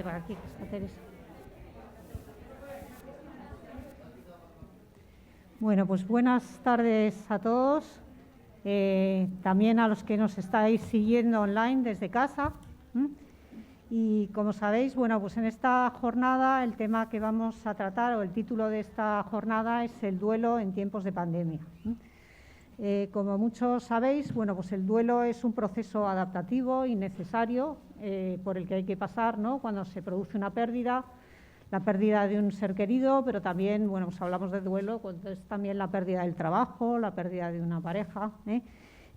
Vente para aquí, que está Teresa. Bueno, pues buenas tardes a todos, también a los que nos estáis siguiendo online desde casa. Y como sabéis, bueno, pues en esta jornada el tema que vamos a tratar, o el título de esta jornada, es el duelo en tiempos de pandemia. Como muchos sabéis, bueno, pues el duelo es un proceso adaptativo y necesario por el que hay que pasar, ¿no?, cuando se produce una pérdida, la pérdida de un ser querido, pero también, bueno, pues hablamos de duelo, cuando es también la pérdida del trabajo, la pérdida de una pareja.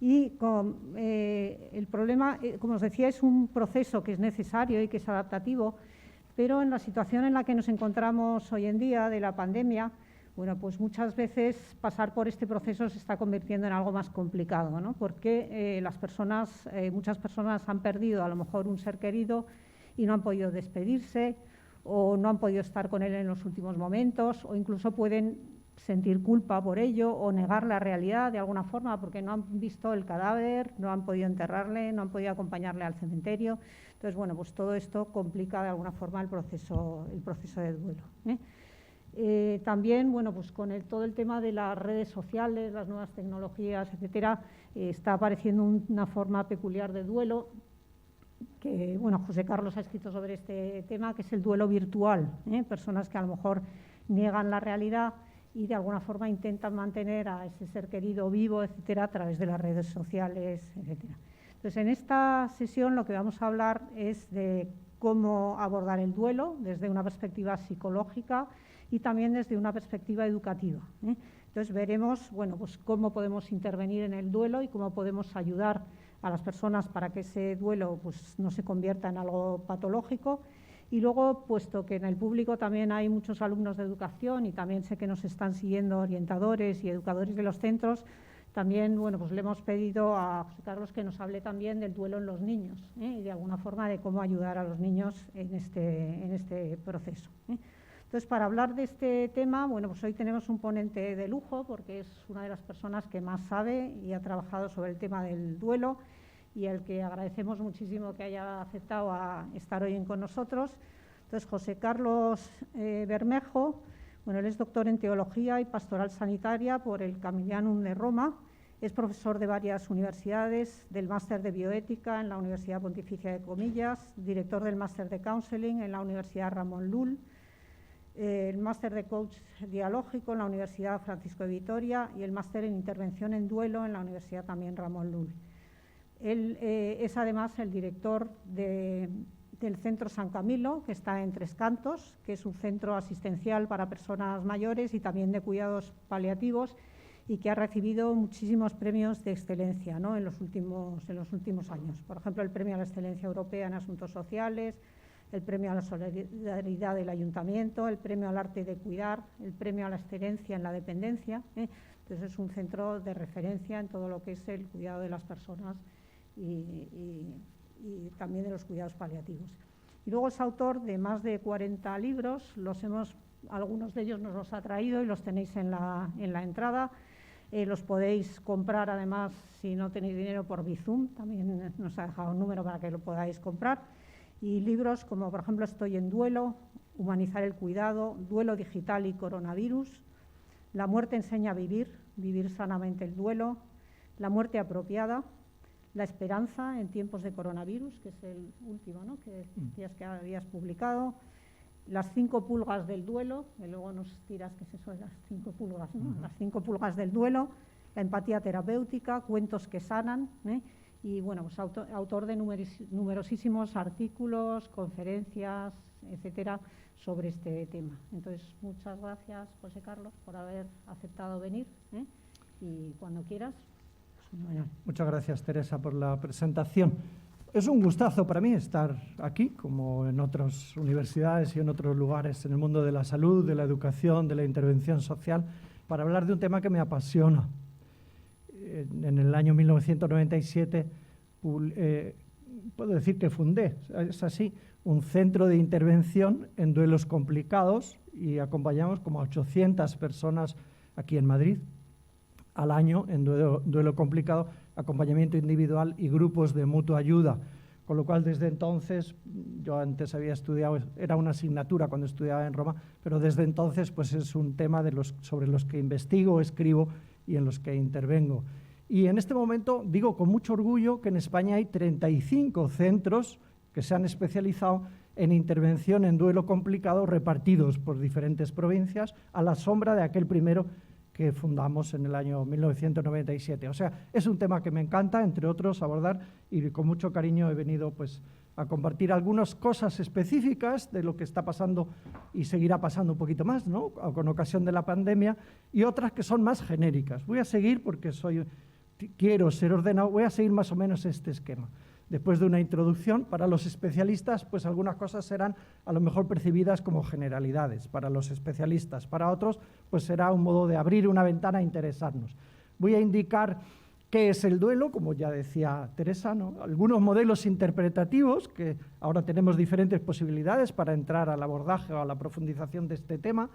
Y el problema, como os decía, es un proceso que es necesario y que es adaptativo, pero en la situación en la que nos encontramos hoy en día de la pandemia, bueno, pues muchas veces pasar por este proceso se está convirtiendo en algo más complicado, ¿no?, porque muchas personas han perdido a lo mejor un ser querido y no han podido despedirse, o no han podido estar con él en los últimos momentos, o incluso pueden sentir culpa por ello o negar la realidad de alguna forma porque no han visto el cadáver, no han podido enterrarle, no han podido acompañarle al cementerio. Entonces, bueno, pues todo esto complica de alguna forma el proceso de duelo. También, bueno, pues con todo el tema de las redes sociales, las nuevas tecnologías, etcétera, está apareciendo una forma peculiar de duelo que, bueno, José Carlos ha escrito sobre este tema, que es el duelo virtual. Personas que a lo mejor niegan la realidad y de alguna forma intentan mantener a ese ser querido vivo, etcétera, a través de las redes sociales, etcétera. Entonces, en esta sesión lo que vamos a hablar es de cómo abordar el duelo desde una perspectiva psicológica y también desde una perspectiva educativa. Entonces, veremos, bueno, pues cómo podemos intervenir en el duelo y cómo podemos ayudar a las personas para que ese duelo pues no se convierta en algo patológico. Y luego, puesto que en el público también hay muchos alumnos de educación y también sé que nos están siguiendo orientadores y educadores de los centros, también, bueno, pues le hemos pedido a José Carlos que nos hable también del duelo en los niños y de alguna forma de cómo ayudar a los niños en este proceso. Entonces, para hablar de este tema, bueno, pues hoy tenemos un ponente de lujo porque es una de las personas que más sabe y ha trabajado sobre el tema del duelo y al que agradecemos muchísimo que haya aceptado a estar hoy con nosotros. Entonces, José Carlos Bermejo, bueno, él es doctor en Teología y Pastoral Sanitaria por el Camillanum de Roma, es profesor de varias universidades, del Máster de Bioética en la Universidad Pontificia de Comillas, director del Máster de Counseling en la Universidad Ramón Llull, el Máster de Coach Dialógico en la Universidad Francisco de Vitoria y el Máster en Intervención en Duelo en la Universidad también Ramón Llull. Él es además el director del Centro San Camilo, que está en Tres Cantos, que es un centro asistencial para personas mayores y también de cuidados paliativos y que ha recibido muchísimos premios de excelencia, ¿no?, en los últimos años. Por ejemplo, el Premio a la Excelencia Europea en Asuntos Sociales, el Premio a la Solidaridad del Ayuntamiento, el Premio al Arte de Cuidar, el Premio a la Excelencia en la Dependencia. Entonces, es un centro de referencia en todo lo que es el cuidado de las personas y también de los cuidados paliativos. Y luego es autor de más de 40 libros, algunos de ellos nos los ha traído y los tenéis en la entrada. Los podéis comprar, además, si no tenéis dinero, por Bizum, también nos ha dejado un número para que lo podáis comprar. Y libros como, por ejemplo, Estoy en duelo, Humanizar el cuidado, Duelo digital y coronavirus, La muerte enseña a vivir, Vivir sanamente el duelo, La muerte apropiada, La esperanza en tiempos de coronavirus, que es el último, ¿no?, que decías que habías publicado, Las 5 pulgas del duelo, que luego nos dirás qué es eso de las 5 pulgas, ¿no? Las 5 pulgas del duelo, La empatía terapéutica, Cuentos que sanan, y, bueno, pues autor de numerosísimos artículos, conferencias, etcétera, sobre este tema. Entonces, muchas gracias, José Carlos, por haber aceptado venir, y cuando quieras. Bueno, muchas gracias, Teresa, por la presentación. Es un gustazo para mí estar aquí, como en otras universidades y en otros lugares en el mundo de la salud, de la educación, de la intervención social, para hablar de un tema que me apasiona. En el año 1997 puedo decir que fundé, es así, un centro de intervención en duelos complicados y acompañamos como a 800 personas aquí en Madrid al año en duelo complicado, acompañamiento individual y grupos de mutua ayuda con lo cual desde entonces, yo antes había estudiado, era una asignatura cuando estudiaba en Roma, pero desde entonces pues es un tema sobre los que investigo, escribo y en los que intervengo. Y en este momento digo con mucho orgullo que en España hay 35 centros que se han especializado en intervención en duelo complicado repartidos por diferentes provincias a la sombra de aquel primero que fundamos en el año 1997. O sea, es un tema que me encanta, entre otros, abordar y con mucho cariño he venido pues, a compartir algunas cosas específicas de lo que está pasando y seguirá pasando un poquito más, ¿no?, con ocasión de la pandemia, y otras que son más genéricas. Voy a seguir, porque quiero ser ordenado, voy a seguir más o menos este esquema. Después de una introducción, para los especialistas, pues algunas cosas serán a lo mejor percibidas como generalidades para los especialistas. Para otros, pues será un modo de abrir una ventana a interesarnos. Voy a indicar qué es el duelo, como ya decía Teresa, ¿no?, algunos modelos interpretativos, que ahora tenemos diferentes posibilidades para entrar al abordaje o a la profundización de este tema.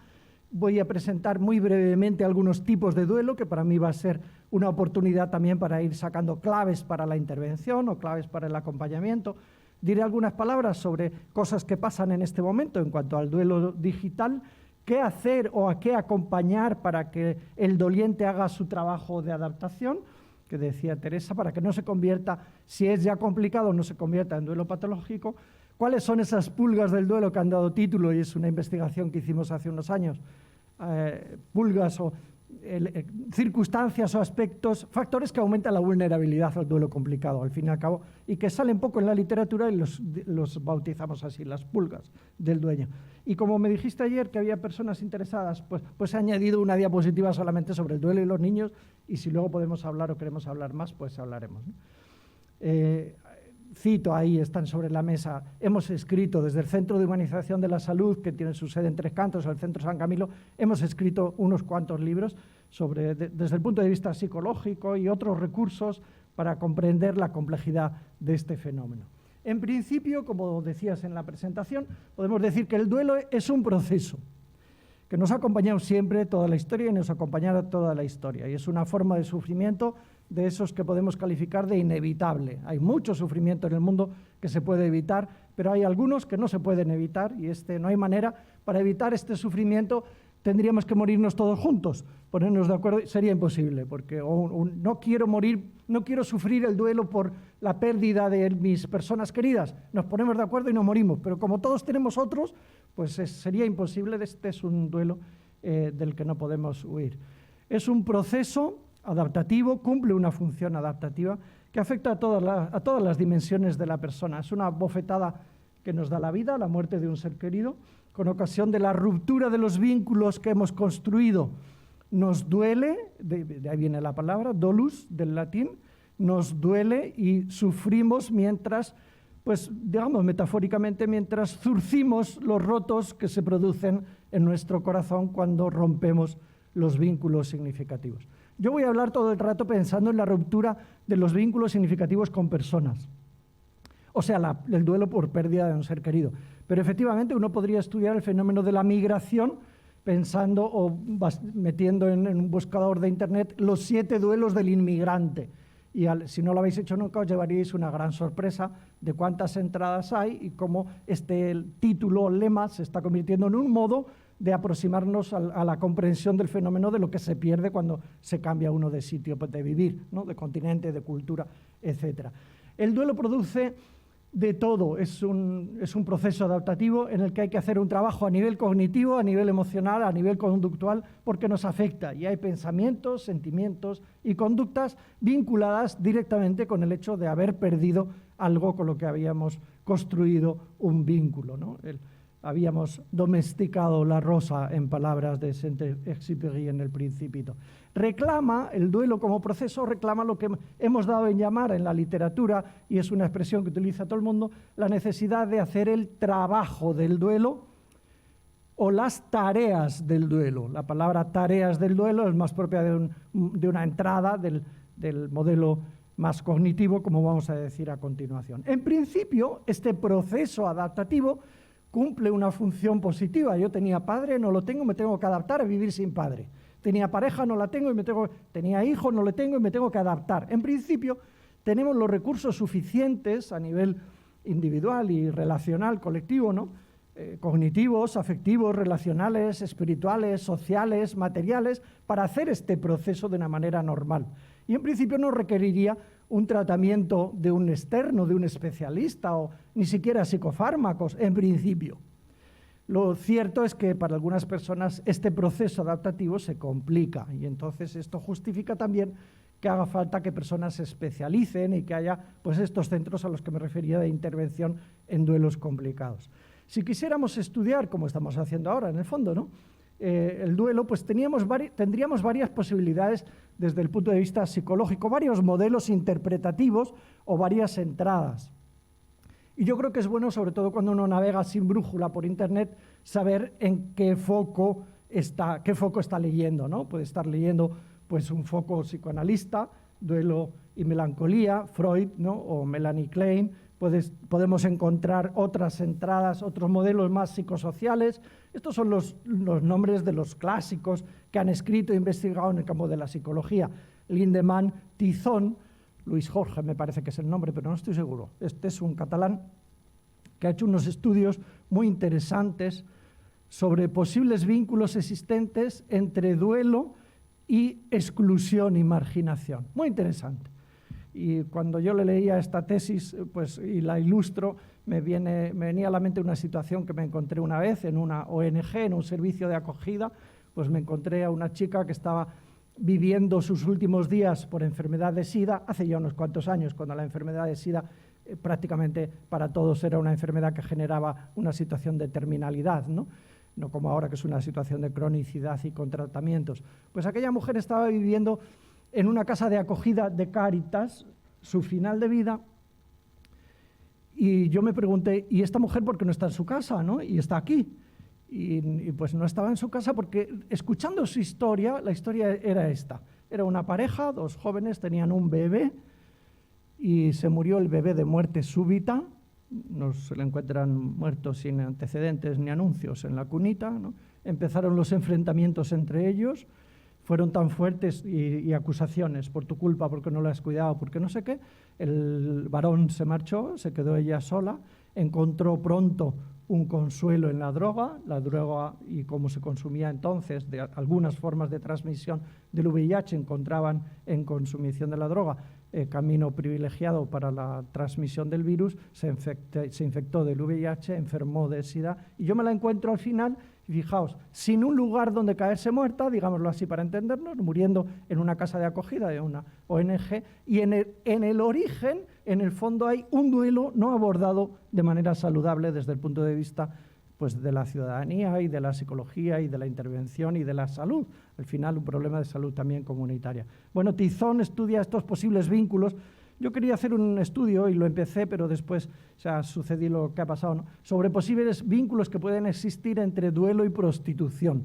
Voy a presentar muy brevemente algunos tipos de duelo, que para mí va a ser una oportunidad también para ir sacando claves para la intervención o claves para el acompañamiento. Diré algunas palabras sobre cosas que pasan en este momento en cuanto al duelo digital, qué hacer o a qué acompañar para que el doliente haga su trabajo de adaptación, que decía Teresa, para que no se convierta, si es ya complicado, no se convierta en duelo patológico. ¿Cuáles son esas pulgas del duelo que han dado título? Y es una investigación que hicimos hace unos años. Pulgas o circunstancias o aspectos, factores que aumentan la vulnerabilidad al duelo complicado, al fin y al cabo, y que salen poco en la literatura y los bautizamos así, las pulgas del duelo. Y como me dijiste ayer que había personas interesadas, pues he añadido una diapositiva solamente sobre el duelo y los niños, y si luego podemos hablar o queremos hablar más, pues hablaremos, ¿no? Cito, ahí están sobre la mesa, hemos escrito desde el Centro de Humanización de la Salud, que tiene su sede en Tres Cantos, o el Centro San Camilo, hemos escrito unos cuantos libros desde el punto de vista psicológico y otros recursos para comprender la complejidad de este fenómeno. En principio, como decías en la presentación, podemos decir que el duelo es un proceso que nos ha acompañado siempre toda la historia y nos acompañará toda la historia, y es una forma de sufrimiento de esos que podemos calificar de inevitable. Hay mucho sufrimiento en el mundo que se puede evitar, pero hay algunos que no se pueden evitar, y no hay manera. Para evitar este sufrimiento tendríamos que morirnos todos juntos. Ponernos de acuerdo sería imposible, porque no quiero morir, no quiero sufrir el duelo por la pérdida de mis personas queridas. Nos ponemos de acuerdo y nos morimos, pero como todos tenemos otros, pues sería imposible. Este es un duelo del que no podemos huir. Es un proceso adaptativo, cumple una función adaptativa que afecta a todas las dimensiones de la persona. Es una bofetada que nos da la vida, la muerte de un ser querido, con ocasión de la ruptura de los vínculos que hemos construido. Nos duele, de ahí viene la palabra, dolus, del latín, nos duele y sufrimos mientras, pues digamos metafóricamente, mientras zurcimos los rotos que se producen en nuestro corazón cuando rompemos los vínculos significativos. Yo voy a hablar todo el rato pensando en la ruptura de los vínculos significativos con personas, o sea, el duelo por pérdida de un ser querido. Pero efectivamente uno podría estudiar el fenómeno de la migración pensando o metiendo en un buscador de internet los 7 duelos del inmigrante. Y si no lo habéis hecho nunca, os llevaríais una gran sorpresa de cuántas entradas hay y cómo el título o lema se está convirtiendo en un modo de aproximarnos a la comprensión del fenómeno de lo que se pierde cuando se cambia uno de sitio de vivir, ¿no?, de continente, de cultura, etc. El duelo produce de todo, es un proceso adaptativo en el que hay que hacer un trabajo a nivel cognitivo, a nivel emocional, a nivel conductual, porque nos afecta y hay pensamientos, sentimientos y conductas vinculadas directamente con el hecho de haber perdido algo con lo que habíamos construido un vínculo, ¿no? Habíamos domesticado la rosa, en palabras de Saint-Exupéry en El Principito. Reclama, el duelo como proceso, reclama lo que hemos dado en llamar en la literatura, y es una expresión que utiliza todo el mundo, la necesidad de hacer el trabajo del duelo o las tareas del duelo. La palabra tareas del duelo es más propia de una entrada del modelo más cognitivo, como vamos a decir a continuación. En principio, este proceso adaptativo cumple una función positiva. Yo tenía padre, no lo tengo, me tengo que adaptar a vivir sin padre. Tenía pareja, no la tengo, tenía hijo, no lo tengo y me tengo que adaptar. En principio, tenemos los recursos suficientes a nivel individual y relacional, colectivo, ¿no? Cognitivos, afectivos, relacionales, espirituales, sociales, materiales, para hacer este proceso de una manera normal. Y en principio no requeriría un tratamiento de un externo, de un especialista, o ni siquiera psicofármacos, en principio. Lo cierto es que para algunas personas este proceso adaptativo se complica, y entonces esto justifica también que haga falta que personas se especialicen y que haya pues, estos centros a los que me refería de intervención en duelos complicados. Si quisiéramos estudiar, como estamos haciendo ahora en el fondo, ¿no? El duelo, pues tendríamos varias posibilidades desde el punto de vista psicológico, varios modelos interpretativos o varias entradas. Y yo creo que es bueno, sobre todo cuando uno navega sin brújula por Internet, saber en qué foco está leyendo, ¿no? Puede estar leyendo pues, un foco psicoanalista, duelo y melancolía, Freud, ¿no? O Melanie Klein. Podemos encontrar otras entradas, otros modelos más psicosociales. Estos son los nombres de los clásicos que han escrito e investigado en el campo de la psicología. Lindemann, Tizón, Luis Jorge me parece que es el nombre, pero no estoy seguro. Este es un catalán que ha hecho unos estudios muy interesantes sobre posibles vínculos existentes entre duelo y exclusión y marginación. Muy interesante. Y cuando yo le leía esta tesis pues, y la ilustro, me venía a la mente una situación que me encontré una vez en una ONG, en un servicio de acogida. Pues me encontré a una chica que estaba viviendo sus últimos días por enfermedad de SIDA, hace ya unos cuantos años, cuando la enfermedad de SIDA prácticamente para todos era una enfermedad que generaba una situación de terminalidad, ¿no? No como ahora que es una situación de cronicidad y con tratamientos. Pues aquella mujer estaba viviendo en una casa de acogida de Cáritas, su final de vida, y yo me pregunté, ¿y esta mujer por qué no está en su casa, ¿no? Y está aquí. Y pues no estaba en su casa porque, escuchando su historia, la historia era esta. Era una pareja, dos jóvenes, tenían un bebé, y se murió el bebé de muerte súbita. No se le encuentran muertos sin antecedentes ni anuncios en la cunita, ¿no? Empezaron los enfrentamientos entre ellos. Fueron tan fuertes y acusaciones, por tu culpa, porque no la has cuidado, porque no sé qué. El varón se marchó, se quedó ella sola, encontró pronto un consuelo en la droga y como se consumía entonces, de algunas formas de transmisión del VIH encontraban en consumición de la droga camino privilegiado para la transmisión del virus, se infectó del VIH, enfermó de SIDA, y yo me la encuentro al final. Y fijaos, sin un lugar donde caerse muerta, digámoslo así para entendernos, muriendo en una casa de acogida de una ONG, y en el origen, en el fondo, hay un duelo no abordado de manera saludable desde el punto de vista pues, de la ciudadanía y de la psicología y de la intervención y de la salud. Al final, un problema de salud también comunitaria. Bueno, Tizón estudia estos posibles vínculos. Yo quería hacer un estudio, y lo empecé, pero después sucedió lo que ha pasado, ¿no? Sobre posibles vínculos que pueden existir entre duelo y prostitución.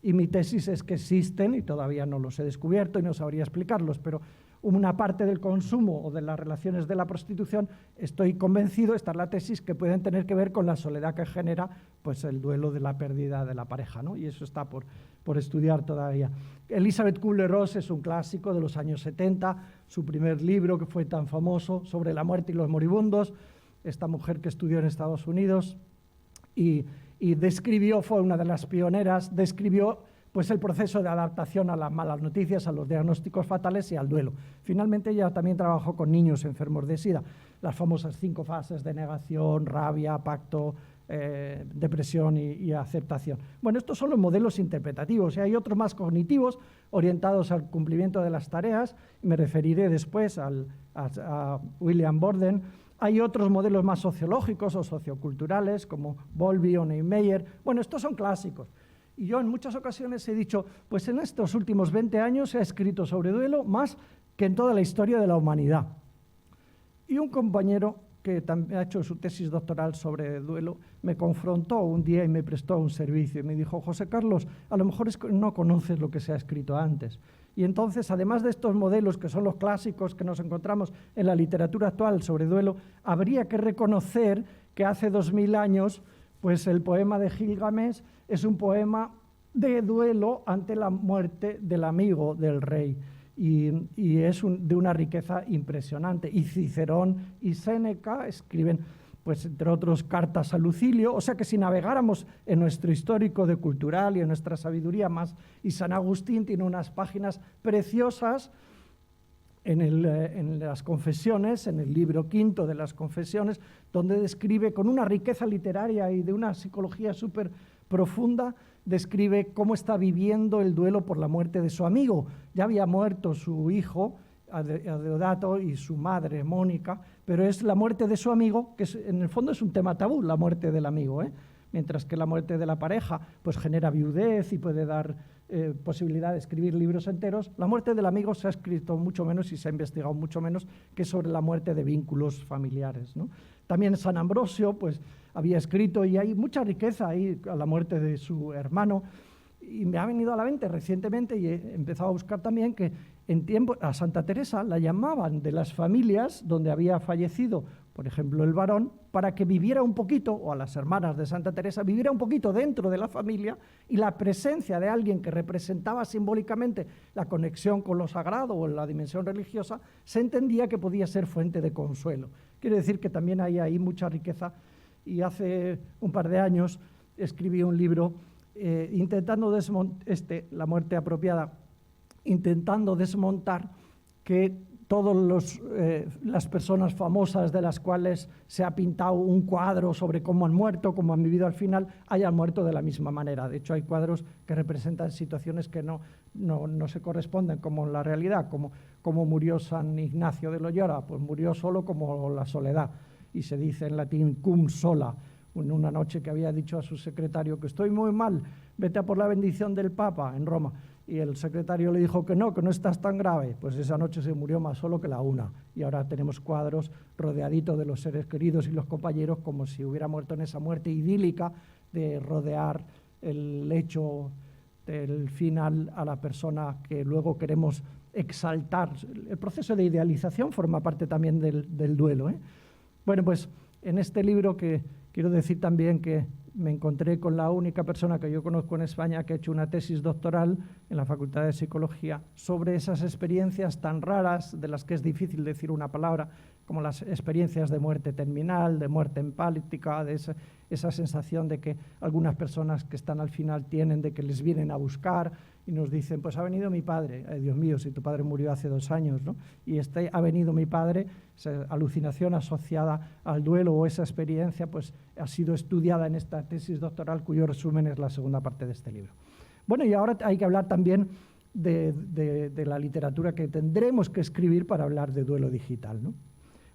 Y mi tesis es que existen, y todavía no los he descubierto y no sabría explicarlos, pero una parte del consumo o de las relaciones de la prostitución, estoy convencido, esta es la tesis, que pueden tener que ver con la soledad que genera pues, el duelo de la pérdida de la pareja, ¿no? Y eso está por estudiar todavía. Elizabeth Kubler-Ross es un clásico de los años 70, su primer libro que fue tan famoso, sobre la muerte y los moribundos, esta mujer que estudió en Estados Unidos y describió, fue una de las pioneras, describió pues el proceso de adaptación a las malas noticias, a los diagnósticos fatales y al duelo. Finalmente ella también trabajó con niños enfermos de SIDA, las famosas 5 fases de negación, rabia, pacto, depresión y aceptación. Bueno, estos son los modelos interpretativos y hay otros más cognitivos orientados al cumplimiento de las tareas, me referiré después a William Borden. Hay otros modelos más sociológicos o socioculturales como Bowlby o Niemeyer. Bueno, estos son clásicos. Y yo en muchas ocasiones he dicho, pues en estos últimos 20 años se ha escrito sobre duelo más que en toda la historia de la humanidad. Y un compañero que también ha hecho su tesis doctoral sobre duelo me confrontó un día y me prestó un servicio y me dijo, José Carlos, a lo mejor es que no conoces lo que se ha escrito antes. Y entonces, además de estos modelos que son los clásicos que nos encontramos en la literatura actual sobre duelo, habría que reconocer que hace 2000 años pues el poema de Gilgamesh es un poema de duelo ante la muerte del amigo del rey y es de una riqueza impresionante. Y Cicerón y Séneca escriben pues entre otros Cartas a Lucilio, o sea que si navegáramos en nuestro histórico de cultural y en nuestra sabiduría más, y San Agustín tiene unas páginas preciosas en las Confesiones, en el libro quinto de las Confesiones, donde describe con una riqueza literaria y de una psicología súper profunda, describe cómo está viviendo el duelo por la muerte de su amigo. Ya había muerto su hijo, Adeodato, y su madre, Mónica, pero es la muerte de su amigo, que en el fondo es un tema tabú, la muerte del amigo, mientras que la muerte de la pareja pues genera viudez y puede dar posibilidad de escribir libros enteros. La muerte del amigo se ha escrito mucho menos y se ha investigado mucho menos que sobre la muerte de vínculos familiares, ¿no? También San Ambrosio pues había escrito, y hay mucha riqueza ahí a la muerte de su hermano, y me ha venido a la mente recientemente, y he empezado a buscar también, que en tiempo a Santa Teresa la llamaban de las familias donde había fallecido, por ejemplo, el varón, para que viviera un poquito, o a las hermanas de Santa Teresa, viviera un poquito dentro de la familia, y la presencia de alguien que representaba simbólicamente la conexión con lo sagrado o la dimensión religiosa, se entendía que podía ser fuente de consuelo. Quiere decir que también hay ahí mucha riqueza, y hace un par de años escribí un libro intentando desmontar, la muerte apropiada, intentando desmontar que todas las personas famosas de las cuales se ha pintado un cuadro sobre cómo han muerto, cómo han vivido al final, hayan muerto de la misma manera. De hecho, hay cuadros que representan situaciones que no se corresponden como la realidad, como murió San Ignacio de Loyola, pues murió solo como la soledad, y se dice en latín cum sola. En una noche que había dicho a su secretario que estoy muy mal, vete a por la bendición del Papa en Roma, y el secretario le dijo que no estás tan grave, pues esa noche se murió más solo que la una, y ahora tenemos cuadros rodeaditos de los seres queridos y los compañeros como si hubiera muerto en esa muerte idílica de rodear el lecho del final a la persona que luego queremos exaltar. El proceso de idealización forma parte también del duelo, Bueno, pues en este libro, que quiero decir también que me encontré con la única persona que yo conozco en España que ha hecho una tesis doctoral en la Facultad de Psicología sobre esas experiencias tan raras, de las que es difícil decir una palabra, como las experiencias de muerte terminal, de muerte empática, de esa sensación de que algunas personas que están al final tienen, de que les vienen a buscar y nos dicen, pues ha venido mi padre. Dios mío, si tu padre murió hace 2 años, ¿no? Y ha venido mi padre, esa alucinación asociada al duelo o esa experiencia, pues ha sido estudiada en esta tesis doctoral, cuyo resumen es la segunda parte de este libro. Bueno, y ahora hay que hablar también de la literatura que tendremos que escribir para hablar de duelo digital, ¿no?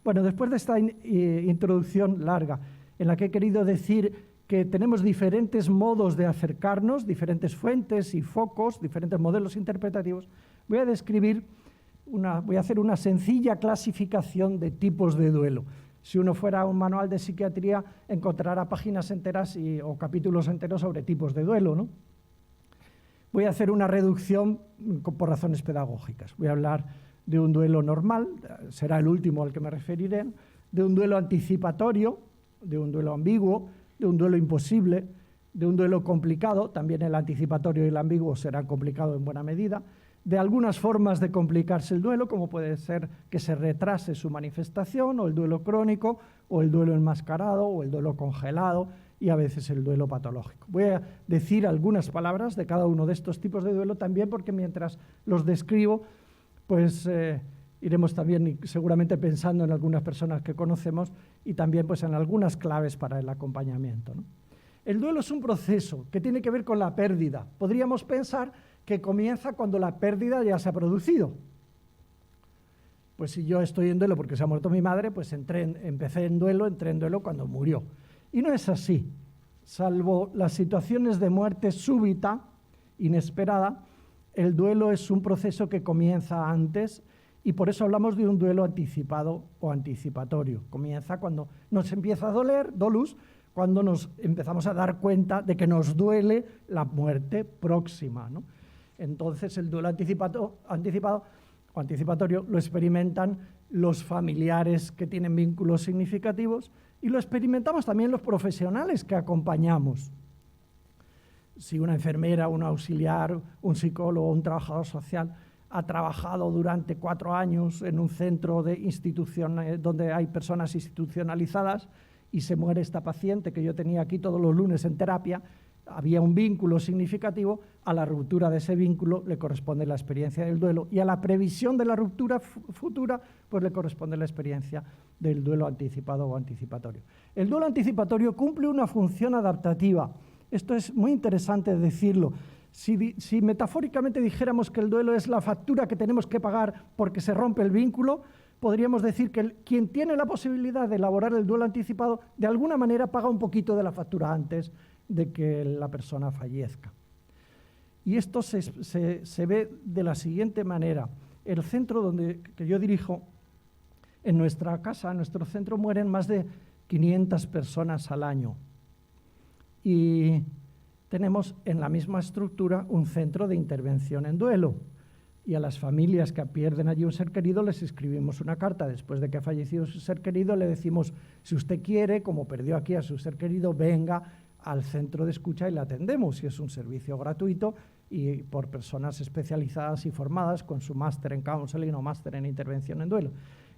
Bueno, después de esta introducción larga, en la que he querido decir que tenemos diferentes modos de acercarnos, diferentes fuentes y focos, diferentes modelos interpretativos, voy a hacer una sencilla clasificación de tipos de duelo. Si uno fuera a un manual de psiquiatría, encontrará páginas enteras o capítulos enteros sobre tipos de duelo, ¿no? Voy a hacer una reducción por razones pedagógicas. Voy a hablar de un duelo normal, será el último al que me referiré, de un duelo anticipatorio, de un duelo ambiguo, de un duelo imposible, de un duelo complicado, también el anticipatorio y el ambiguo serán complicados en buena medida, de algunas formas de complicarse el duelo, como puede ser que se retrase su manifestación, o el duelo crónico, o el duelo enmascarado, o el duelo congelado, y a veces el duelo patológico. Voy a decir algunas palabras de cada uno de estos tipos de duelo también, porque mientras los describo, pues iremos también seguramente pensando en algunas personas que conocemos y también pues en algunas claves para el acompañamiento, ¿no? El duelo es un proceso que tiene que ver con la pérdida. Podríamos pensar que comienza cuando la pérdida ya se ha producido. Pues si yo estoy en duelo porque se ha muerto mi madre, pues entré en duelo cuando murió. Y no es así. Salvo las situaciones de muerte súbita, inesperada, el duelo es un proceso que comienza antes, y por eso hablamos de un duelo anticipado o anticipatorio. Comienza cuando nos empieza a doler, dolus, cuando nos empezamos a dar cuenta de que nos duele la muerte próxima, ¿no? Entonces el duelo anticipado o anticipatorio lo experimentan los familiares que tienen vínculos significativos, y lo experimentamos también los profesionales que acompañamos. Si una enfermera, un auxiliar, un psicólogo, un trabajador social ha trabajado durante 4 años en un centro de donde hay personas institucionalizadas y se muere esta paciente que yo tenía aquí todos los lunes en terapia, había un vínculo significativo, a la ruptura de ese vínculo le corresponde la experiencia del duelo y a la previsión de la ruptura futura pues le corresponde la experiencia del duelo anticipado o anticipatorio. El duelo anticipatorio cumple una función adaptativa. Esto es muy interesante decirlo. Si metafóricamente dijéramos que el duelo es la factura que tenemos que pagar porque se rompe el vínculo, podríamos decir que quien tiene la posibilidad de elaborar el duelo anticipado de alguna manera paga un poquito de la factura antes de que la persona fallezca. Y esto se ve de la siguiente manera. El centro que yo dirijo, en nuestra casa, en nuestro centro, mueren más de 500 personas al año. Y tenemos en la misma estructura un centro de intervención en duelo. Y a las familias que pierden allí un ser querido les escribimos una carta después de que ha fallecido su ser querido, le decimos, si usted quiere, como perdió aquí a su ser querido, venga al centro de escucha y le atendemos, y es un servicio gratuito y por personas especializadas y formadas con su máster en counseling o máster en intervención en duelo.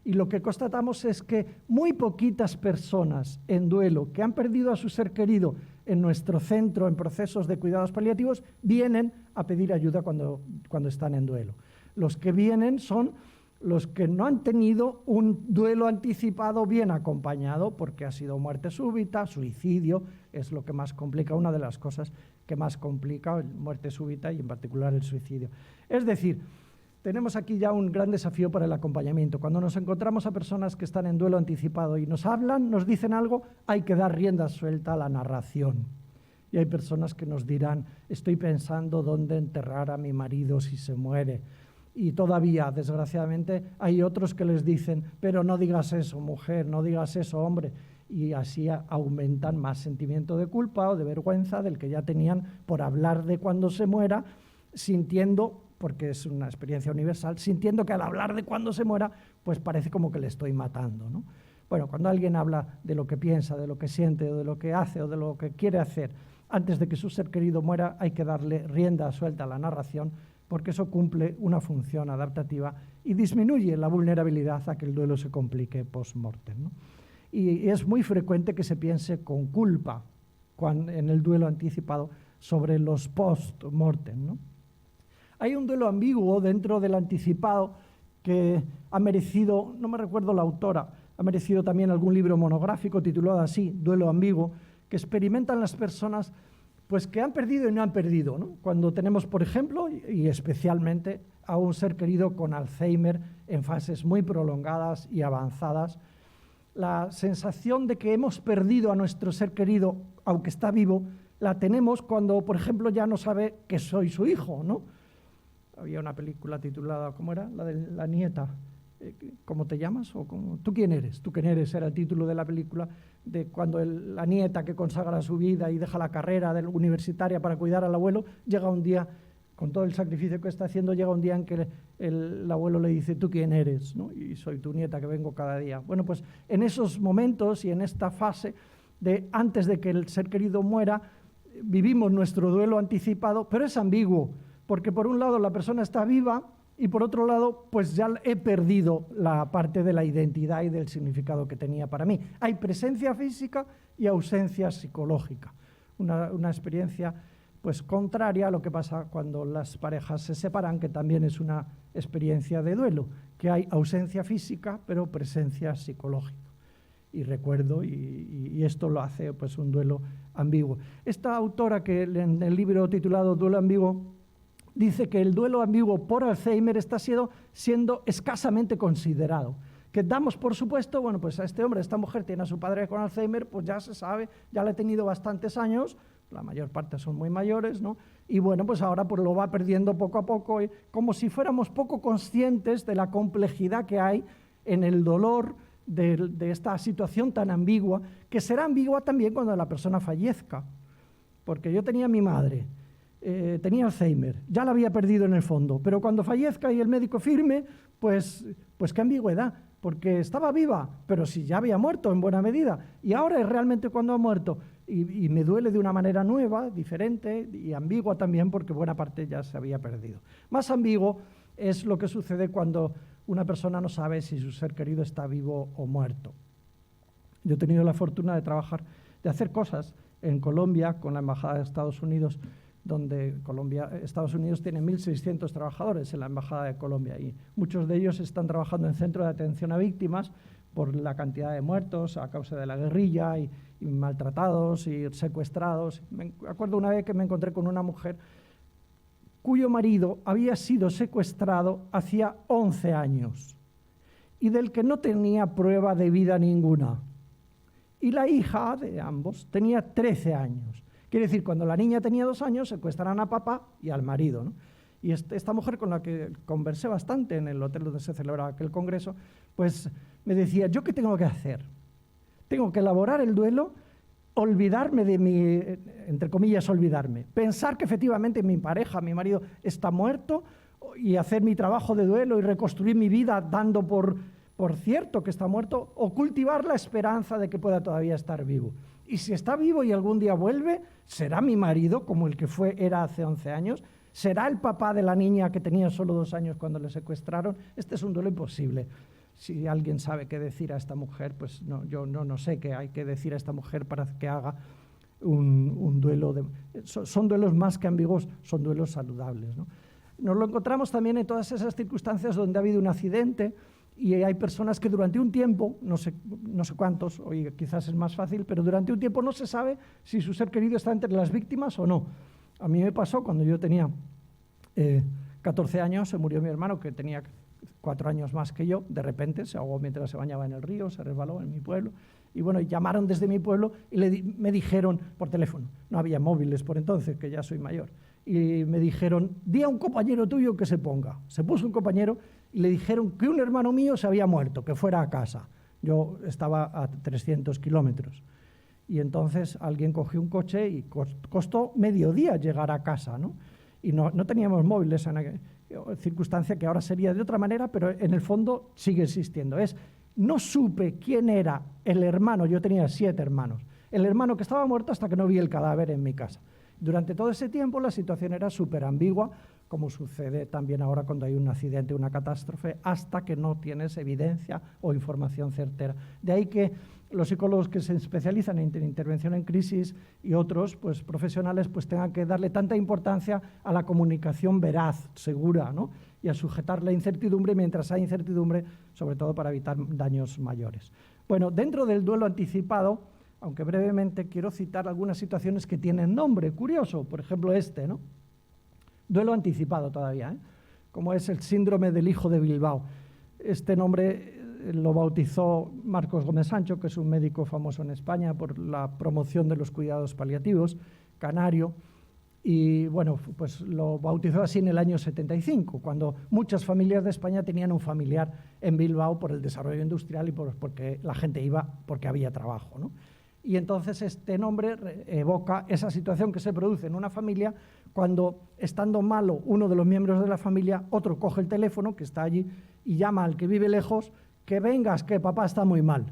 Y lo que constatamos es que muy poquitas personas en duelo que han perdido a su ser querido en nuestro centro en procesos de cuidados paliativos vienen a pedir ayuda cuando están en duelo. Los que vienen son los que no han tenido un duelo anticipado bien acompañado porque ha sido muerte súbita, suicidio, es lo que más complica, una de las cosas que más complica, muerte súbita y en particular el suicidio. Es decir, tenemos aquí ya un gran desafío para el acompañamiento. Cuando nos encontramos a personas que están en duelo anticipado y nos hablan, nos dicen algo, hay que dar rienda suelta a la narración. Y hay personas que nos dirán, estoy pensando dónde enterrar a mi marido si se muere. Y todavía, desgraciadamente, hay otros que les dicen, pero no digas eso, mujer, no digas eso, hombre. Y así aumentan más sentimiento de culpa o de vergüenza del que ya tenían por hablar de cuando se muera, sintiendo, porque es una experiencia universal, sintiendo que al hablar de cuando se muera, pues parece como que le estoy matando, ¿no? Bueno, cuando alguien habla de lo que piensa, de lo que siente, o de lo que hace, o de lo que quiere hacer, antes de que su ser querido muera, hay que darle rienda suelta a la narración, porque eso cumple una función adaptativa y disminuye la vulnerabilidad a que el duelo se complique post-mortem, ¿no? Y es muy frecuente que se piense con culpa en el duelo anticipado sobre los post-mortem, ¿no? Hay un duelo ambiguo dentro del anticipado que ha merecido, no me recuerdo la autora, ha merecido también algún libro monográfico titulado así, Duelo ambiguo, que experimentan las personas pues que han perdido y no han perdido, ¿no? Cuando tenemos, por ejemplo, y especialmente a un ser querido con Alzheimer en fases muy prolongadas y avanzadas, la sensación de que hemos perdido a nuestro ser querido, aunque está vivo, la tenemos cuando, por ejemplo, ya no sabe que soy su hijo, ¿no? Había una película titulada, ¿cómo era? La de la nieta. ¿Cómo te llamas? O ¿tú quién eres? ¿Tú quién eres? Era el título de la película, de cuando la nieta que consagra su vida y deja la carrera universitaria para cuidar al abuelo, llega un día, con todo el sacrificio que está haciendo, llega un día en que el abuelo le dice, ¿tú quién eres? ¿No? Y soy tu nieta que vengo cada día. Bueno, pues en esos momentos y en esta fase de antes de que el ser querido muera, vivimos nuestro duelo anticipado, pero es ambiguo, porque por un lado la persona está viva y por otro lado, pues ya he perdido la parte de la identidad y del significado que tenía para mí. Hay presencia física y ausencia psicológica. Una experiencia pues contraria a lo que pasa cuando las parejas se separan, que también es una experiencia de duelo, que hay ausencia física pero presencia psicológica. Y recuerdo, y esto lo hace pues un duelo ambiguo. Esta autora que en el libro titulado Duelo ambiguo dice que el duelo ambiguo por Alzheimer está siendo escasamente considerado. Que damos por supuesto, bueno, pues a este hombre, esta mujer tiene a su padre con Alzheimer, pues ya se sabe, ya le ha tenido bastantes años, la mayor parte son muy mayores, ¿no? Y bueno, pues ahora pues lo va perdiendo poco a poco, como si fuéramos poco conscientes de la complejidad que hay en el dolor de esta situación tan ambigua, que será ambigua también cuando la persona fallezca. Porque yo tenía a mi madre, tenía Alzheimer, ya la había perdido en el fondo, pero cuando fallezca y el médico firme, pues qué ambigüedad, porque estaba viva, pero si ya había muerto en buena medida, y ahora es realmente cuando ha muerto, y me duele de una manera nueva, diferente y ambigua también, porque buena parte ya se había perdido. Más ambiguo es lo que sucede cuando una persona no sabe si su ser querido está vivo o muerto. Yo he tenido la fortuna de trabajar, de hacer cosas en Colombia con la Embajada de Estados Unidos, donde Estados Unidos tiene 1.600 trabajadores en la Embajada de Colombia y muchos de ellos están trabajando en centros de atención a víctimas por la cantidad de muertos a causa de la guerrilla y maltratados y secuestrados. Me acuerdo una vez que me encontré con una mujer cuyo marido había sido secuestrado hacía 11 años y del que no tenía prueba de vida ninguna. Y la hija de ambos tenía 13 años. Quiere decir, cuando la niña tenía 2 años, secuestraron a papá y al marido, ¿no? Y esta mujer con la que conversé bastante en el hotel donde se celebraba aquel congreso, pues me decía, ¿yo qué tengo que hacer? Tengo que elaborar el duelo, olvidarme de mi, entre comillas, olvidarme, pensar que efectivamente mi pareja, mi marido, está muerto y hacer mi trabajo de duelo y reconstruir mi vida dando por cierto que está muerto, o cultivar la esperanza de que pueda todavía estar vivo. Y si está vivo y algún día vuelve, será mi marido, como el que era hace 11 años, será el papá de la niña que tenía solo 2 años cuando le secuestraron. Este es un duelo imposible. Si alguien sabe qué decir a esta mujer, pues no, yo no sé qué hay que decir a esta mujer para que haga un duelo. Son duelos más que ambiguos, son duelos saludables, ¿no? Nos lo encontramos también en todas esas circunstancias donde ha habido un accidente y hay personas que durante un tiempo, no sé cuántos, hoy quizás es más fácil, pero durante un tiempo no se sabe si su ser querido está entre las víctimas o no. A mí me pasó cuando yo tenía 14 años, se murió mi hermano, que tenía 4 años más que yo, de repente se ahogó mientras se bañaba en el río, se resbaló en mi pueblo, y bueno, llamaron desde mi pueblo y me dijeron por teléfono, no había móviles por entonces, que ya soy mayor, y me dijeron, di a un compañero tuyo que se ponga. Se puso un compañero y le dijeron que un hermano mío se había muerto, que fuera a casa. Yo estaba a 300 kilómetros. Y entonces alguien cogió un coche y costó mediodía llegar a casa, ¿no? Y no teníamos móviles en aquella circunstancia, que ahora sería de otra manera, pero en el fondo sigue existiendo. No supe quién era el hermano, yo tenía 7 hermanos, el hermano que estaba muerto hasta que no vi el cadáver en mi casa. Durante todo ese tiempo la situación era súper ambigua, como sucede también ahora cuando hay un accidente, una catástrofe, hasta que no tienes evidencia o información certera. De ahí que los psicólogos que se especializan en intervención en crisis y otros pues, profesionales pues, tengan que darle tanta importancia a la comunicación veraz, segura, ¿no? Y a sujetar la incertidumbre mientras hay incertidumbre, sobre todo para evitar daños mayores. Bueno, dentro del duelo anticipado, aunque brevemente quiero citar algunas situaciones que tienen nombre curioso, por ejemplo ¿no? Duelo anticipado todavía, como es el síndrome del hijo de Bilbao. Este nombre lo bautizó Marcos Gómez Sancho, que es un médico famoso en España por la promoción de los cuidados paliativos, canario, y bueno, pues lo bautizó así en el año 75, cuando muchas familias de España tenían un familiar en Bilbao por el desarrollo industrial y porque la gente iba porque había trabajo, ¿no? Y entonces este nombre evoca esa situación que se produce en una familia cuando, estando malo uno de los miembros de la familia, otro coge el teléfono que está allí y llama al que vive lejos, que vengas, que papá está muy mal.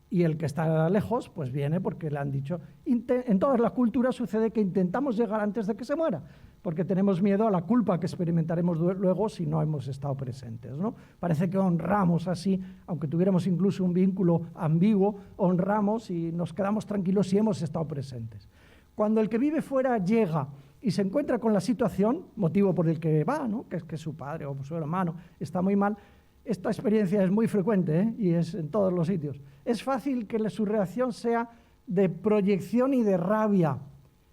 Y el que está lejos, pues viene porque le han dicho. En todas las culturas sucede que intentamos llegar antes de que se muera, porque tenemos miedo a la culpa que experimentaremos luego si no hemos estado presentes, ¿no? Parece que honramos así, aunque tuviéramos incluso un vínculo ambiguo, honramos y nos quedamos tranquilos si hemos estado presentes. Cuando el que vive fuera llega y se encuentra con la situación, motivo por el que va, ¿no? Que es que su padre o su hermano está muy mal, esta experiencia es muy frecuente, y es en todos los sitios. Es fácil que su reacción sea de proyección y de rabia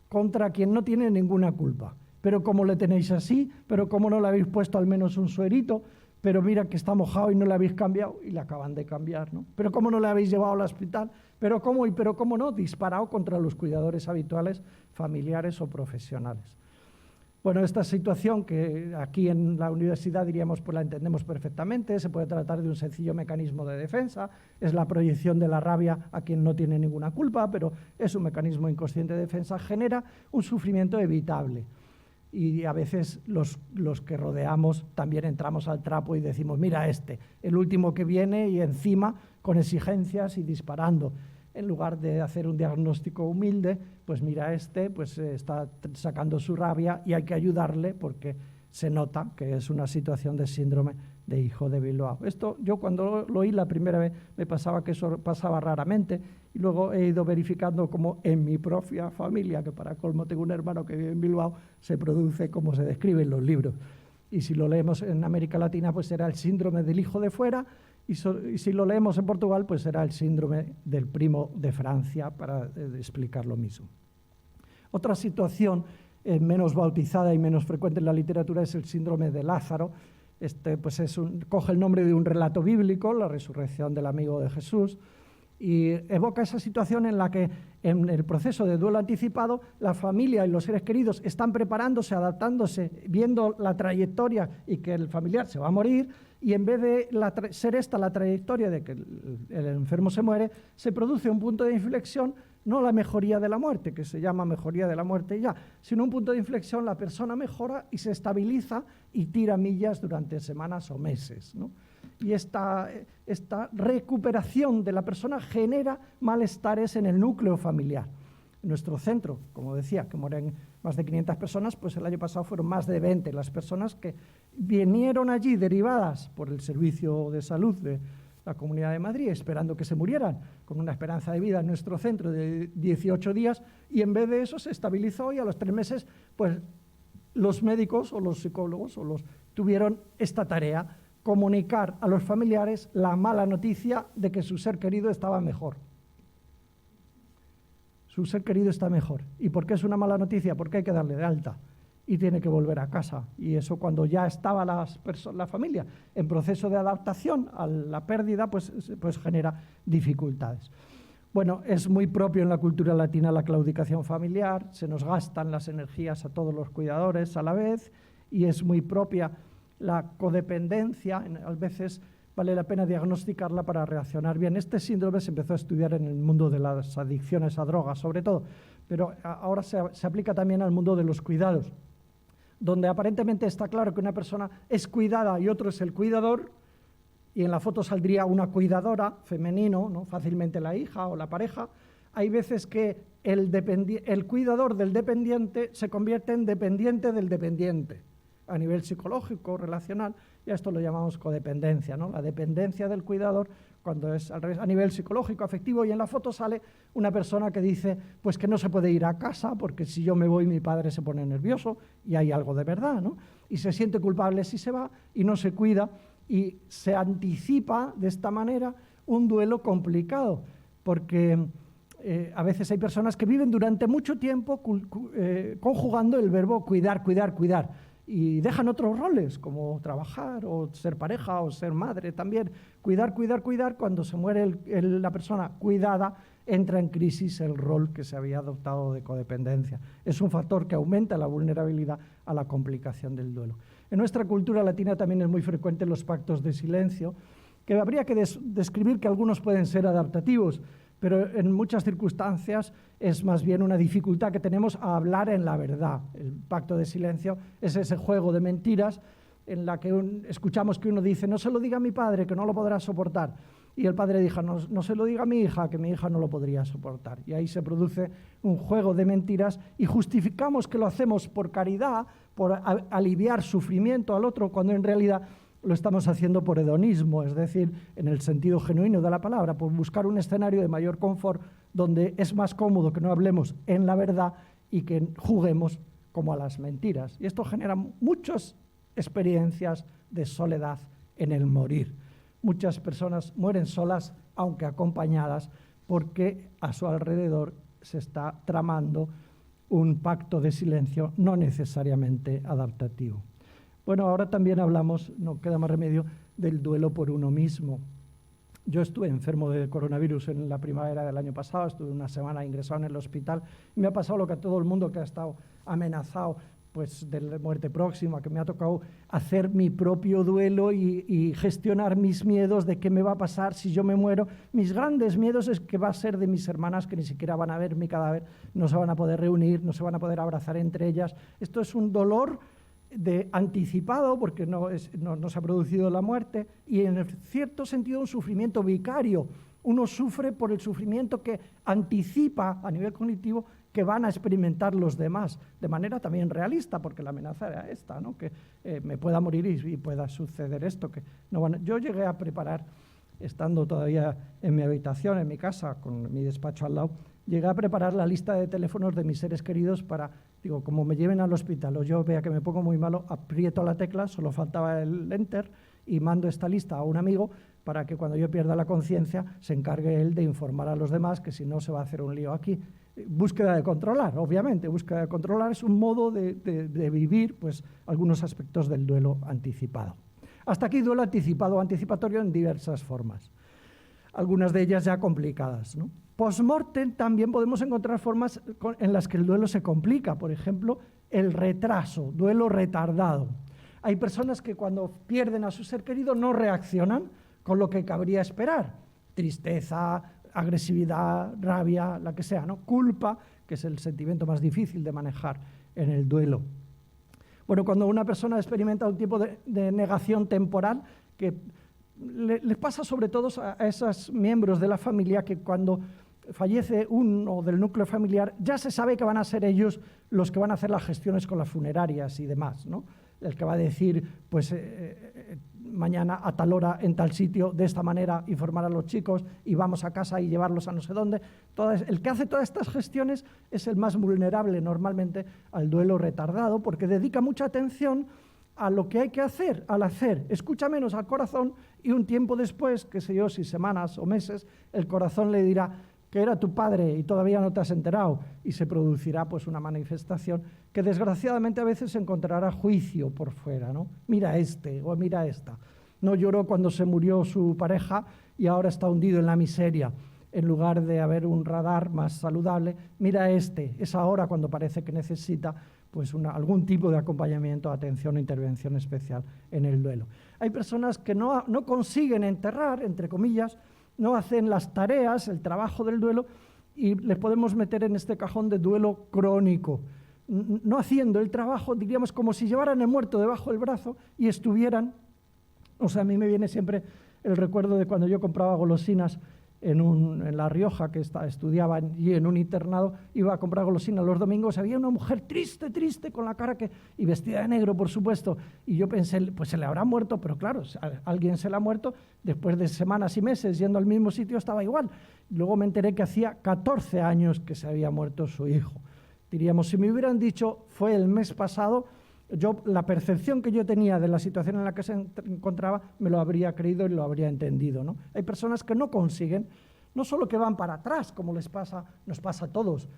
contra quien no tiene ninguna culpa. Pero ¿cómo le tenéis así? ¿Pero cómo no le habéis puesto al menos un suerito? Pero mira que está mojado y no le habéis cambiado, y le acaban de cambiar, ¿no? ¿Pero cómo no le habéis llevado al hospital? ¿Pero cómo no? Disparado contra los cuidadores habituales, familiares o profesionales. Bueno, esta situación que aquí en la universidad diríamos pues la entendemos perfectamente, se puede tratar de un sencillo mecanismo de defensa, es la proyección de la rabia a quien no tiene ninguna culpa, pero es un mecanismo inconsciente de defensa, genera un sufrimiento evitable. Y a veces los que rodeamos también entramos al trapo y decimos, mira el último que viene y encima con exigencias y disparando. En lugar de hacer un diagnóstico humilde, pues mira, pues está sacando su rabia y hay que ayudarle porque se nota que es una situación de síndrome de hijo de Bilbao. Esto yo cuando lo oí la primera vez me pasaba que eso pasaba raramente y luego he ido verificando como en mi propia familia, que para colmo tengo un hermano que vive en Bilbao, se produce como se describe en los libros. Y si lo leemos en América Latina, pues será el síndrome del hijo de fuera, y si lo leemos en Portugal, pues será el síndrome del primo de Francia, para explicar lo mismo. Otra situación menos bautizada y menos frecuente en la literatura es el síndrome de Lázaro. Pues coge el nombre de un relato bíblico, la resurrección del amigo de Jesús, y evoca esa situación en la que en el proceso de duelo anticipado la familia y los seres queridos están preparándose, adaptándose, viendo la trayectoria y que el familiar se va a morir, y en vez de ser esta la trayectoria de que el enfermo se muere, se produce un punto de inflexión, no la mejoría de la muerte, que se llama mejoría de la muerte ya, sino un punto de inflexión, la persona mejora y se estabiliza y tira millas durante semanas o meses, ¿no? Y esta recuperación de la persona genera malestares en el núcleo familiar. En nuestro centro, como decía, que mueren más de 500 personas, pues el año pasado fueron más de 20 las personas que vinieron allí derivadas por el servicio de salud de la Comunidad de Madrid, esperando que se murieran, con una esperanza de vida en nuestro centro de 18 días, y en vez de eso se estabilizó y a los 3 meses, pues los médicos o los psicólogos tuvieron esta tarea, comunicar a los familiares la mala noticia de que su ser querido estaba mejor. Su ser querido está mejor. ¿Y por qué es una mala noticia? Porque hay que darle de alta y tiene que volver a casa. Y eso, cuando ya estaba la familia en proceso de adaptación a la pérdida, pues genera dificultades. Bueno, es muy propio en la cultura latina la claudicación familiar, se nos gastan las energías a todos los cuidadores a la vez, y es muy propia la codependencia. A veces vale la pena diagnosticarla para reaccionar bien. Este síndrome se empezó a estudiar en el mundo de las adicciones a drogas, sobre todo, pero ahora se aplica también al mundo de los cuidados, donde aparentemente está claro que una persona es cuidada y otro es el cuidador, y en la foto saldría una cuidadora femenino, ¿no? Fácilmente la hija o la pareja. Hay veces que el cuidador del dependiente se convierte en dependiente del dependiente, a nivel psicológico, relacional, y a esto lo llamamos codependencia, ¿no? La dependencia del cuidador, cuando es al revés, a nivel psicológico, afectivo, y en la foto sale una persona que dice pues que no se puede ir a casa porque si yo me voy mi padre se pone nervioso, y hay algo de verdad, ¿no? Y se siente culpable si se va y no se cuida, y se anticipa de esta manera un duelo complicado, porque a veces hay personas que viven durante mucho tiempo conjugando el verbo cuidar, cuidar, cuidar, y dejan otros roles, como trabajar, o ser pareja, o ser madre también. Cuidar, cuidar, cuidar. Cuando se muere la persona cuidada, entra en crisis el rol que se había adoptado de codependencia. Es un factor que aumenta la vulnerabilidad a la complicación del duelo. En nuestra cultura latina también es muy frecuente los pactos de silencio, que habría que describir que algunos pueden ser adaptativos, pero en muchas circunstancias es más bien una dificultad que tenemos a hablar en la verdad. El pacto de silencio es ese juego de mentiras en la que escuchamos que uno dice no se lo diga a mi padre, que no lo podrá soportar, y el padre dice no se lo diga a mi hija, que mi hija no lo podría soportar. Y ahí se produce un juego de mentiras y justificamos que lo hacemos por caridad, por aliviar sufrimiento al otro, cuando en realidad lo estamos haciendo por hedonismo, es decir, en el sentido genuino de la palabra, por buscar un escenario de mayor confort donde es más cómodo que no hablemos en la verdad y que juguemos como a las mentiras. Y esto genera muchas experiencias de soledad en el morir. Muchas personas mueren solas, aunque acompañadas, porque a su alrededor se está tramando un pacto de silencio no necesariamente adaptativo. Bueno, ahora también hablamos, no queda más remedio, del duelo por uno mismo. Yo estuve enfermo de coronavirus en la primavera del año pasado, estuve una semana ingresado en el hospital, y me ha pasado lo que a todo el mundo que ha estado amenazado pues, de la muerte próxima, que me ha tocado hacer mi propio duelo y gestionar mis miedos de qué me va a pasar si yo me muero. Mis grandes miedos es que va a ser de mis hermanas, que ni siquiera van a ver mi cadáver, no se van a poder reunir, no se van a poder abrazar entre ellas. Esto es un dolor anticipado, porque no se ha producido la muerte, y en cierto sentido un sufrimiento vicario. Uno sufre por el sufrimiento que anticipa a nivel cognitivo que van a experimentar los demás, de manera también realista, porque la amenaza era esta, ¿no? Que me pueda morir y pueda suceder esto. Yo llegué a preparar, estando todavía en mi habitación, en mi casa, con mi despacho al lado, llegué a preparar la lista de teléfonos de mis seres queridos para, digo, como me lleven al hospital o yo vea que me pongo muy malo, aprieto la tecla, solo faltaba el enter, y mando esta lista a un amigo para que cuando yo pierda la conciencia se encargue él de informar a los demás, que si no se va a hacer un lío aquí. Búsqueda de controlar, obviamente. Búsqueda de controlar es un modo de vivir pues, algunos aspectos del duelo anticipado. Hasta aquí duelo anticipado o anticipatorio en diversas formas. Algunas de ellas ya complicadas, ¿no? Post-mortem también podemos encontrar formas en las que el duelo se complica. Por ejemplo, el retraso, duelo retardado. Hay personas que cuando pierden a su ser querido no reaccionan con lo que cabría esperar. Tristeza, agresividad, rabia, la que sea, ¿no? Culpa, que es el sentimiento más difícil de manejar en el duelo. Bueno, cuando una persona experimenta un tipo de negación temporal, que les pasa sobre todo a esos miembros de la familia que cuando fallece uno del núcleo familiar, ya se sabe que van a ser ellos los que van a hacer las gestiones con las funerarias y demás, ¿no? El que va a decir, pues mañana a tal hora en tal sitio, de esta manera informar a los chicos y vamos a casa y llevarlos a no sé dónde. El que hace todas estas gestiones es el más vulnerable normalmente al duelo retardado porque dedica mucha atención a lo que hay que hacer, al hacer. Escucha menos al corazón y un tiempo después, qué sé yo, si semanas o meses, el corazón le dirá que era tu padre y todavía no te has enterado, y se producirá pues una manifestación que desgraciadamente a veces encontrará juicio por fuera, ¿no? Mira este o mira esta. No lloró cuando se murió su pareja y ahora está hundido en la miseria. En lugar de haber un radar más saludable, mira este, es ahora cuando parece que necesita pues algún tipo de acompañamiento, atención o intervención especial en el duelo. Hay personas que no consiguen enterrar, entre comillas, no hacen las tareas, el trabajo del duelo, y les podemos meter en este cajón de duelo crónico. No haciendo el trabajo, diríamos, como si llevaran el muerto debajo del brazo y estuvieran... O sea, a mí me viene siempre el recuerdo de cuando yo compraba golosinas en La Rioja, que estudiaba allí en un internado, iba a comprar golosinas los domingos, había una mujer triste, con la cara y vestida de negro, por supuesto, y yo pensé, pues se le habrá muerto, pero claro, alguien se le ha muerto, después de semanas y meses yendo al mismo sitio estaba igual. Luego me enteré que hacía 14 años que se había muerto su hijo. Diríamos, si me hubieran dicho, fue el mes pasado, la percepción que yo tenía de la situación en la que se encontraba me lo habría creído y lo habría entendido, ¿no? Hay personas que no consiguen, no solo que van para atrás, como nos pasa a todos.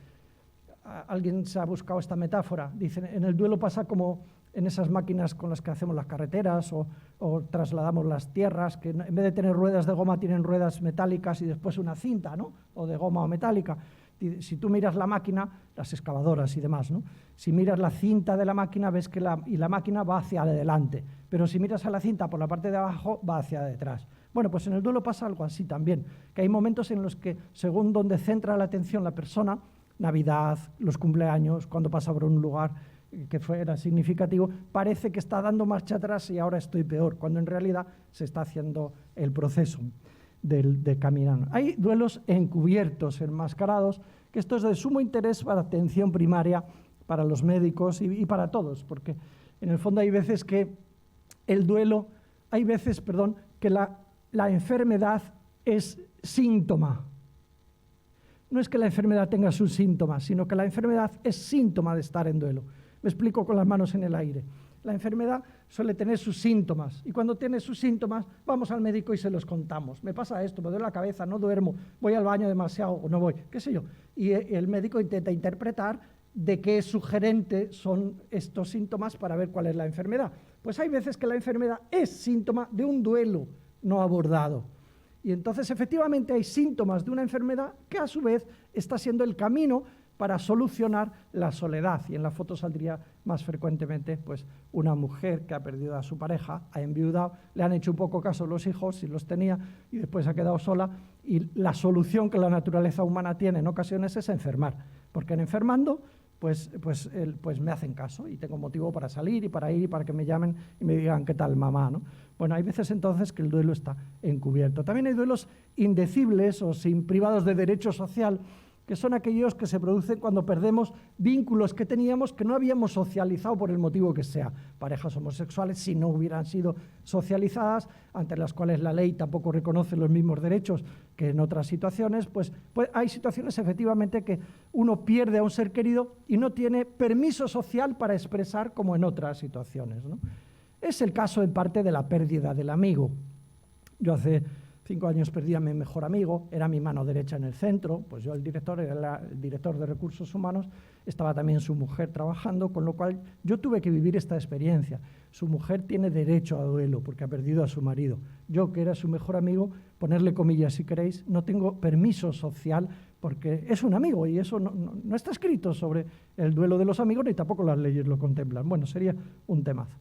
Alguien se ha buscado esta metáfora, dice, en el duelo pasa como en esas máquinas con las que hacemos las carreteras o trasladamos las tierras, que en vez de tener ruedas de goma tienen ruedas metálicas y después una cinta, ¿no? O de goma o metálica. Si tú miras la máquina, las excavadoras y demás, ¿no? Si miras la cinta de la máquina, ves que la máquina va hacia adelante, pero si miras a la cinta por la parte de abajo, va hacia detrás. Bueno, pues en el duelo pasa algo así también, que hay momentos en los que, según donde centra la atención la persona, Navidad, los cumpleaños, cuando pasa por un lugar que fuera significativo, parece que está dando marcha atrás y ahora estoy peor, cuando en realidad se está haciendo el proceso de caminar. Hay duelos encubiertos, enmascarados, que esto es de sumo interés para atención primaria, para los médicos y para todos, porque en el fondo hay veces que que la enfermedad es síntoma. No es que la enfermedad tenga sus síntomas, sino que la enfermedad es síntoma de estar en duelo. Me explico con las manos en el aire. La enfermedad suele tener sus síntomas y cuando tiene sus síntomas vamos al médico y se los contamos. Me pasa esto, me duele la cabeza, no duermo, voy al baño demasiado o no voy, qué sé yo. Y el médico intenta interpretar de qué sugerente son estos síntomas para ver cuál es la enfermedad. Pues hay veces que la enfermedad es síntoma de un duelo no abordado. Y entonces efectivamente hay síntomas de una enfermedad que a su vez está siendo el camino para solucionar la soledad. Y en la foto saldría más frecuentemente pues, una mujer que ha perdido a su pareja, ha enviudado, le han hecho un poco caso los hijos, si los tenía, y después ha quedado sola. Y la solución que la naturaleza humana tiene en ocasiones es enfermar, porque en enfermando pues me hacen caso y tengo motivo para salir y para ir y para que me llamen y me digan qué tal mamá, ¿no? Bueno, hay veces entonces que el duelo está encubierto. También hay duelos indecibles o privados de derecho social, que son aquellos que se producen cuando perdemos vínculos que teníamos que no habíamos socializado por el motivo que sea. Parejas homosexuales, si no hubieran sido socializadas, ante las cuales la ley tampoco reconoce los mismos derechos que en otras situaciones, pues hay situaciones efectivamente que uno pierde a un ser querido y no tiene permiso social para expresar como en otras situaciones, ¿no? Es el caso en parte de la pérdida del amigo. Yo hace 5 años perdí a mi mejor amigo, era mi mano derecha en el centro, pues yo el director, era el director de recursos humanos, estaba también su mujer trabajando, con lo cual yo tuve que vivir esta experiencia. Su mujer tiene derecho a duelo porque ha perdido a su marido. Yo, que era su mejor amigo, ponerle comillas si queréis, no tengo permiso social porque es un amigo y eso no está escrito sobre el duelo de los amigos ni tampoco las leyes lo contemplan. Bueno, sería un temazo.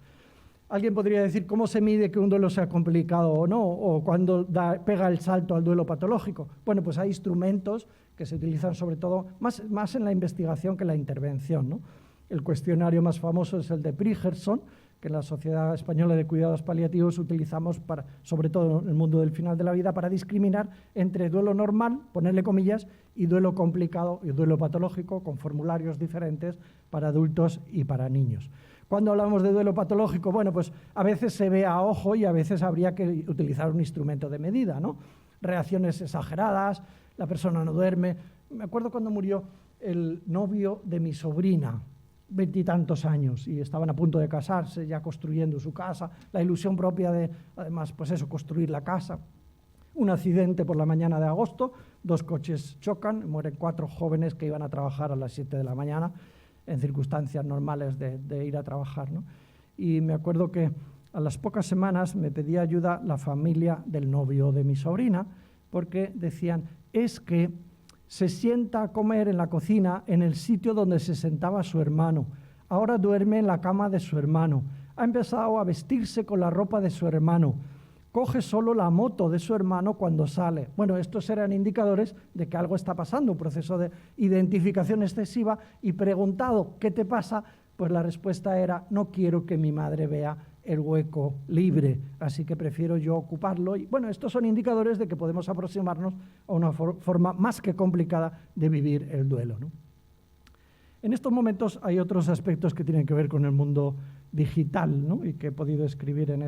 Alguien podría decir cómo se mide que un duelo sea complicado o no, o cuándo pega el salto al duelo patológico. Bueno, pues hay instrumentos que se utilizan sobre todo, más en la investigación que en la intervención, ¿no? El cuestionario más famoso es el de Prigerson, que en la Sociedad Española de Cuidados Paliativos utilizamos, sobre todo en el mundo del final de la vida, para discriminar entre duelo normal, ponerle comillas, y duelo complicado y duelo patológico, con formularios diferentes para adultos y para niños. Cuando hablamos de duelo patológico, bueno, pues a veces se ve a ojo y a veces habría que utilizar un instrumento de medida, ¿no? Reacciones exageradas, la persona no duerme. Me acuerdo cuando murió el novio de mi sobrina, 20 y tantos años, y estaban a punto de casarse, ya construyendo su casa, la ilusión propia de, además, pues eso, construir la casa. Un accidente por la mañana de agosto, 2 coches chocan, mueren 4 jóvenes que iban a trabajar a las 7 de la mañana, en circunstancias normales de ir a trabajar, ¿no? Y me acuerdo que a las pocas semanas me pedía ayuda la familia del novio de mi sobrina, porque decían, es que se sienta a comer en la cocina en el sitio donde se sentaba su hermano, ahora duerme en la cama de su hermano, ha empezado a vestirse con la ropa de su hermano, coge solo la moto de su hermano cuando sale. Bueno, estos eran indicadores de que algo está pasando, un proceso de identificación excesiva, y preguntado, ¿qué te pasa? Pues la respuesta era, no quiero que mi madre vea el hueco libre, así que prefiero yo ocuparlo. Y bueno, estos son indicadores de que podemos aproximarnos a una forma más que complicada de vivir el duelo, ¿no? En estos momentos hay otros aspectos que tienen que ver con el mundo digital, ¿no? Y que he podido escribir en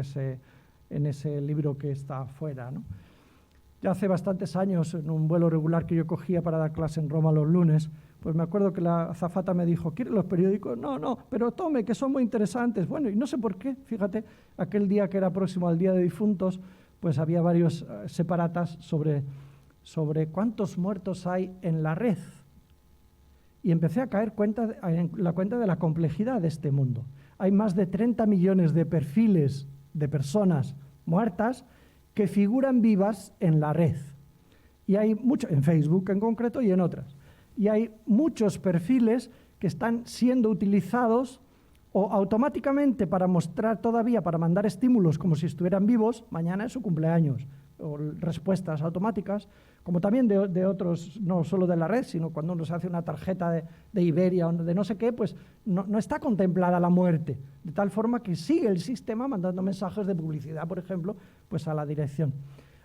ese libro que está afuera, ¿no? Ya hace bastantes años, en un vuelo regular que yo cogía para dar clase en Roma los lunes, pues me acuerdo que la azafata me dijo, ¿quieren los periódicos? No, pero tome, que son muy interesantes. Bueno, y no sé por qué, fíjate, aquel día que era próximo al Día de Difuntos, pues había varios separatas sobre cuántos muertos hay en la red. Y empecé a caer en la cuenta de la complejidad de este mundo. Hay más de 30 millones de perfiles de personas muertas que figuran vivas en la red. Y hay mucho, en Facebook en concreto y en otras. Y hay muchos perfiles que están siendo utilizados o automáticamente para mostrar todavía, para mandar estímulos como si estuvieran vivos, mañana es su cumpleaños, o respuestas automáticas, como también de otros, no solo de la red, sino cuando uno se hace una tarjeta de Iberia o de no sé qué, pues no está contemplada la muerte, de tal forma que sigue el sistema mandando mensajes de publicidad, por ejemplo, pues a la dirección.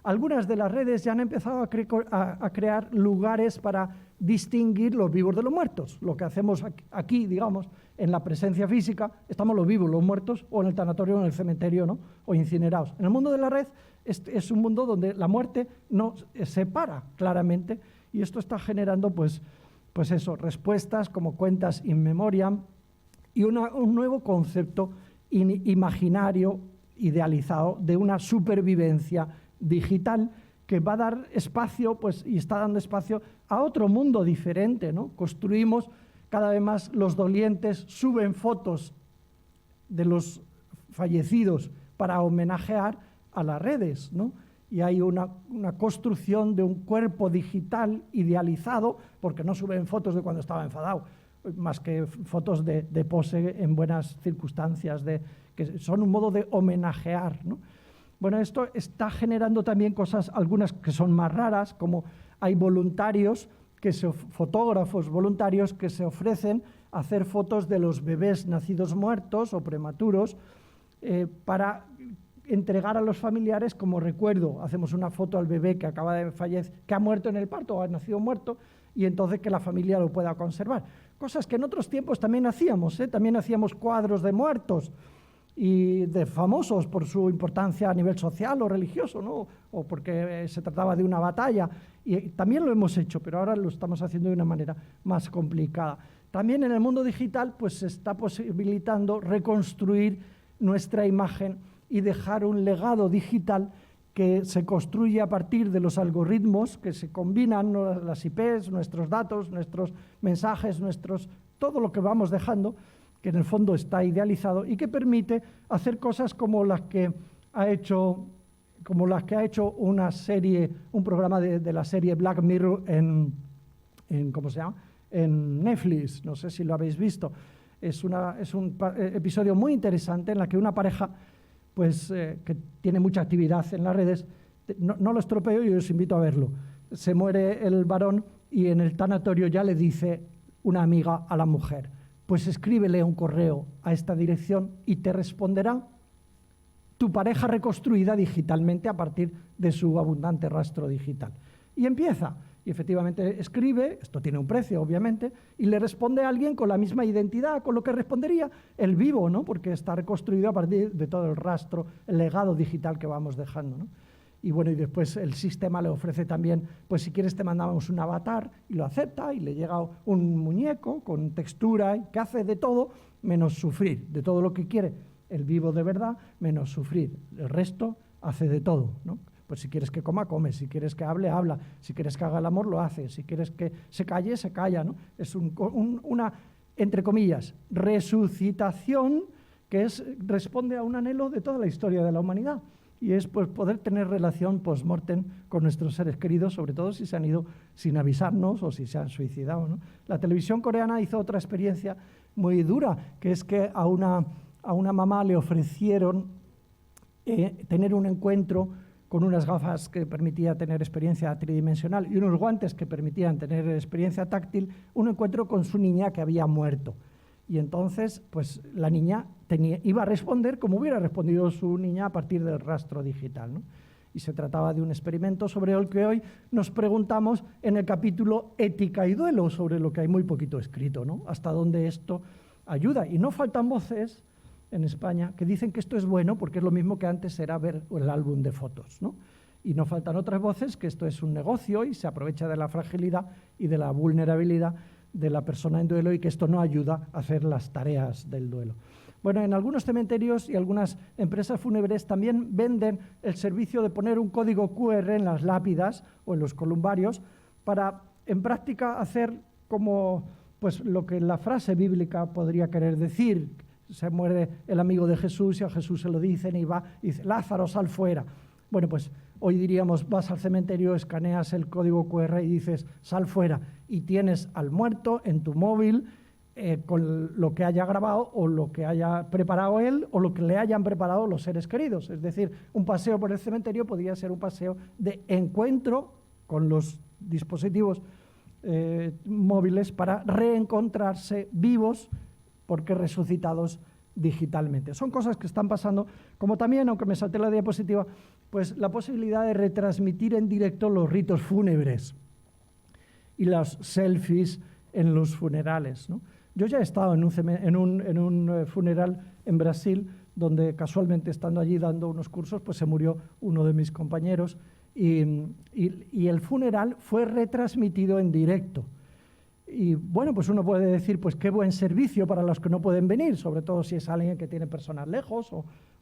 Algunas de las redes ya han empezado a crear lugares para distinguir los vivos de los muertos. Lo que hacemos aquí, digamos, en la presencia física, estamos los vivos, los muertos, o en el tanatorio o en el cementerio, ¿no? O incinerados. En el mundo de la red es un mundo donde la muerte no separa claramente, y esto está generando, pues eso, respuestas como cuentas in memoriam y un nuevo concepto imaginario, idealizado, de una supervivencia digital que va a dar espacio, pues, y está dando espacio a otro mundo diferente, ¿no? Construimos cada vez más, los dolientes suben fotos de los fallecidos para homenajear a las redes, ¿no? Y hay una construcción de un cuerpo digital idealizado, porque no suben fotos de cuando estaba enfadado, más que fotos de pose en buenas circunstancias, que son un modo de homenajear, ¿no? Bueno, esto está generando también cosas, algunas que son más raras, como hay voluntarios, fotógrafos voluntarios que se ofrecen a hacer fotos de los bebés nacidos muertos o prematuros para entregar a los familiares como recuerdo. Hacemos una foto al bebé que acaba de fallecer, que ha muerto en el parto o ha nacido muerto, y entonces que la familia lo pueda conservar. Cosas que en otros tiempos también hacíamos, también hacíamos cuadros de muertos y de famosos por su importancia a nivel social o religioso, ¿no? O porque se trataba de una batalla, y también lo hemos hecho, pero ahora lo estamos haciendo de una manera más complicada. También en el mundo digital pues se está posibilitando reconstruir nuestra imagen y dejar un legado digital que se construye a partir de los algoritmos que se combinan, las IPs, nuestros datos, nuestros mensajes, todo lo que vamos dejando, que en el fondo está idealizado y que permite hacer cosas como las que ha hecho una serie, un programa de la serie Black Mirror en ¿cómo se llama? En Netflix, no sé si lo habéis visto. Es un episodio muy interesante en la que una pareja pues, que tiene mucha actividad en las redes, no lo estropeo y os invito a verlo. Se muere el varón y en el tanatorio ya le dice una amiga a la mujer, pues escríbele un correo a esta dirección y te responderá tu pareja reconstruida digitalmente a partir de su abundante rastro digital. Y empieza, y efectivamente escribe, esto tiene un precio obviamente, y le responde a alguien con la misma identidad, con lo que respondería el vivo, ¿no? Porque está reconstruido a partir de todo el rastro, el legado digital que vamos dejando, ¿no? Y bueno, y después el sistema le ofrece también, pues si quieres te mandamos un avatar, y lo acepta, y le llega un muñeco con textura, que hace de todo menos sufrir, de todo lo que quiere el vivo de verdad, menos sufrir. El resto hace de todo, ¿no? Pues si quieres que coma, come, si quieres que hable, habla, si quieres que haga el amor, lo hace, si quieres que se calle, se calla, ¿no? Es una, entre comillas, resucitación que responde a un anhelo de toda la historia de la humanidad, y es pues, poder tener relación post-mortem con nuestros seres queridos, sobre todo si se han ido sin avisarnos o si se han suicidado, ¿no? La televisión coreana hizo otra experiencia muy dura, que es que a una mamá le ofrecieron tener un encuentro con unas gafas que permitía tener experiencia tridimensional y unos guantes que permitían tener experiencia táctil, un encuentro con su niña que había muerto. Y entonces, pues la niña iba a responder como hubiera respondido su niña a partir del rastro digital, ¿no? Y se trataba de un experimento sobre el que hoy nos preguntamos en el capítulo Ética y Duelo, sobre lo que hay muy poquito escrito, ¿no? Hasta dónde esto ayuda. Y no faltan voces en España que dicen que esto es bueno porque es lo mismo que antes era ver el álbum de fotos, ¿no? Y no faltan otras voces que esto es un negocio y se aprovecha de la fragilidad y de la vulnerabilidad de la persona en duelo y que esto no ayuda a hacer las tareas del duelo. Bueno, en algunos cementerios y algunas empresas fúnebres también venden el servicio de poner un código QR en las lápidas o en los columbarios para, en práctica, hacer como pues, lo que la frase bíblica podría querer decir. Se muere el amigo de Jesús y a Jesús se lo dicen y va y dice, Lázaro, sal fuera. Bueno, pues hoy diríamos, vas al cementerio, escaneas el código QR y dices, sal fuera, y tienes al muerto en tu móvil con lo que haya grabado o lo que haya preparado él o lo que le hayan preparado los seres queridos. Es decir, un paseo por el cementerio podría ser un paseo de encuentro con los dispositivos móviles para reencontrarse vivos porque resucitados digitalmente. Son cosas que están pasando, como también, aunque me salté la diapositiva, pues la posibilidad de retransmitir en directo los ritos fúnebres y las selfies en los funerales, ¿no? Yo ya he estado en un funeral en Brasil, donde casualmente estando allí dando unos cursos, pues se murió uno de mis compañeros y el funeral fue retransmitido en directo. Y bueno, pues uno puede decir, pues qué buen servicio para los que no pueden venir, sobre todo si es alguien que tiene personas lejos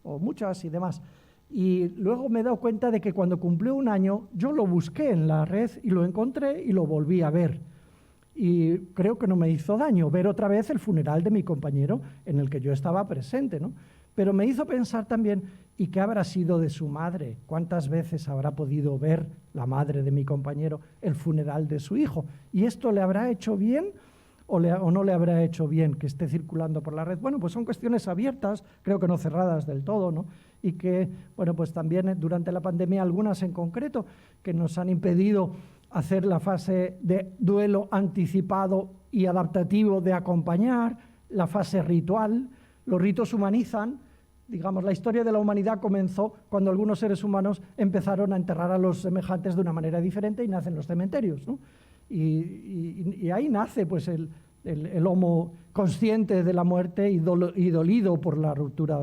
o muchas y demás. Y luego me he dado cuenta de que cuando cumplió un año, yo lo busqué en la red y lo encontré y lo volví a ver. Y creo que no me hizo daño ver otra vez el funeral de mi compañero en el que yo estaba presente, ¿no? Pero me hizo pensar también, ¿y qué habrá sido de su madre? ¿Cuántas veces habrá podido ver la madre de mi compañero el funeral de su hijo? ¿Y esto le habrá hecho bien o no le habrá hecho bien que esté circulando por la red? Bueno, pues son cuestiones abiertas, creo que no cerradas del todo, ¿no? Y que, bueno, pues también durante la pandemia, algunas en concreto, que nos han impedido hacer la fase de duelo anticipado y adaptativo de acompañar, la fase ritual. Los ritos humanizan. Digamos, la historia de la humanidad comenzó cuando algunos seres humanos empezaron a enterrar a los semejantes de una manera diferente y nacen los cementerios, ¿no? Y ahí nace pues el homo consciente de la muerte y dolido por la ruptura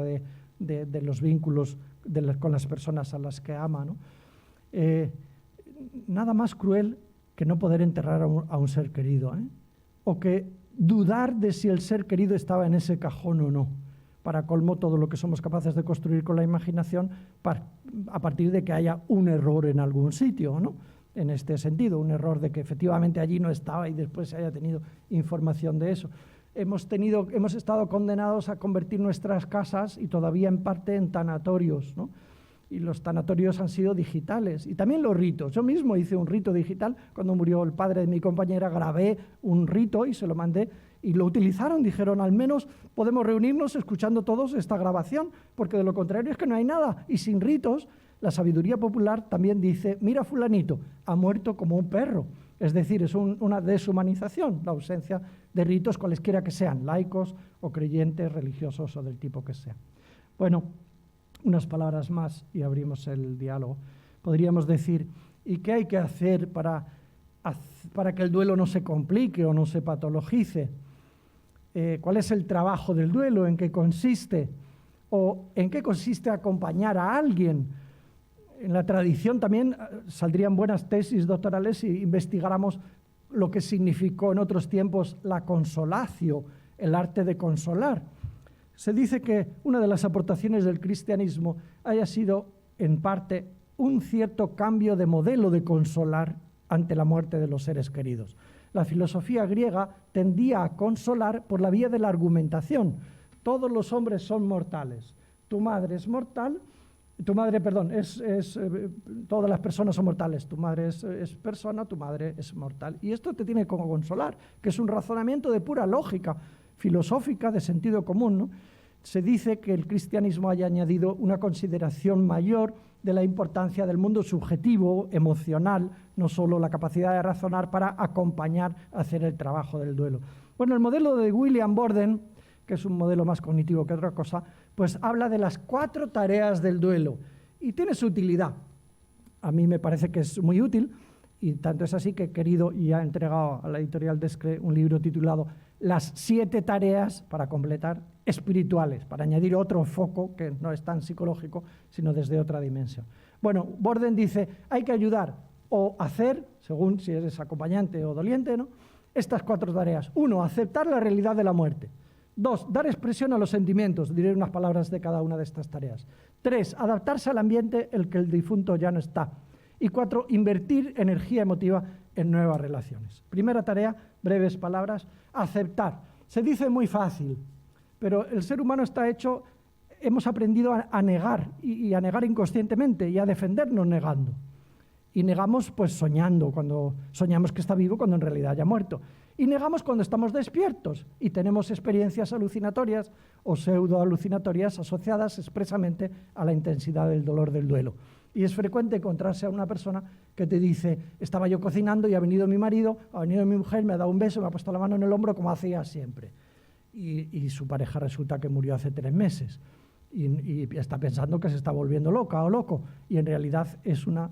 de los vínculos con las personas a las que ama, ¿no? Nada más cruel que no poder enterrar a un ser querido, o que dudar de si el ser querido estaba en ese cajón o no. Para colmo, todo lo que somos capaces de construir con la imaginación a partir de que haya un error en algún sitio, ¿no? En este sentido, un error de que efectivamente allí no estaba y después se haya tenido información de eso. Hemos estado condenados a convertir nuestras casas, y todavía en parte, en tanatorios, ¿no? Y los tanatorios han sido digitales. Y también los ritos. Yo mismo hice un rito digital. Cuando murió el padre de mi compañera, grabé un rito y se lo mandé. Y lo utilizaron, dijeron, al menos podemos reunirnos escuchando todos esta grabación, porque de lo contrario es que no hay nada. Y sin ritos, la sabiduría popular también dice, mira fulanito, ha muerto como un perro. Es decir, es una deshumanización, la ausencia de ritos cualesquiera que sean, laicos o creyentes, religiosos o del tipo que sea. Bueno, unas palabras más y abrimos el diálogo. Podríamos decir, ¿y qué hay que hacer para que el duelo no se complique o no se patologice? ¿Cuál es el trabajo del duelo? ¿En qué consiste? ¿O en qué consiste acompañar a alguien? En la tradición también saldrían buenas tesis doctorales si investigáramos lo que significó en otros tiempos la consolatio, el arte de consolar. Se dice que una de las aportaciones del cristianismo haya sido, en parte, un cierto cambio de modelo de consolar ante la muerte de los seres queridos. La filosofía griega tendía a consolar por la vía de la argumentación. Todos los hombres son mortales. Tu madre es mortal. Todas las personas son mortales. Tu madre es persona, tu madre es mortal. Y esto te tiene que consolar, que es un razonamiento de pura lógica filosófica, de sentido común, ¿no? Se dice que el cristianismo haya añadido una consideración mayor de la importancia del mundo subjetivo, emocional, no solo la capacidad de razonar para acompañar a hacer el trabajo del duelo. Bueno, el modelo de William Borden, que es un modelo más cognitivo que otra cosa, pues habla de las 4 tareas del duelo y tiene su utilidad. A mí me parece que es muy útil, y tanto es así que he querido y ha entregado a la editorial Desclée un libro titulado Las 7 tareas para completar espirituales, para añadir otro foco que no es tan psicológico, sino desde otra dimensión. Bueno, Borden dice, hay que ayudar o hacer, según si eres acompañante o doliente, ¿no?, estas 4 tareas. 1, aceptar la realidad de la muerte. 2, dar expresión a los sentimientos. Diré unas palabras de cada una de estas tareas. 3, adaptarse al ambiente en el que el difunto ya no está. Y 4, invertir energía emotiva en nuevas relaciones. Primera tarea, breves palabras, aceptar. Se dice muy fácil, pero el ser humano está hecho, hemos aprendido a negar, y a negar inconscientemente, y a defendernos negando. Y negamos pues soñando, cuando soñamos que está vivo cuando en realidad ya ha muerto. Y negamos cuando estamos despiertos y tenemos experiencias alucinatorias o pseudoalucinatorias asociadas expresamente a la intensidad del dolor del duelo. Y es frecuente encontrarse a una persona que te dice, estaba yo cocinando y ha venido mi marido, ha venido mi mujer, me ha dado un beso, me ha puesto la mano en el hombro como hacía siempre. Y su pareja resulta que murió hace 3 meses. Y está pensando que se está volviendo loca o loco. Y en realidad es una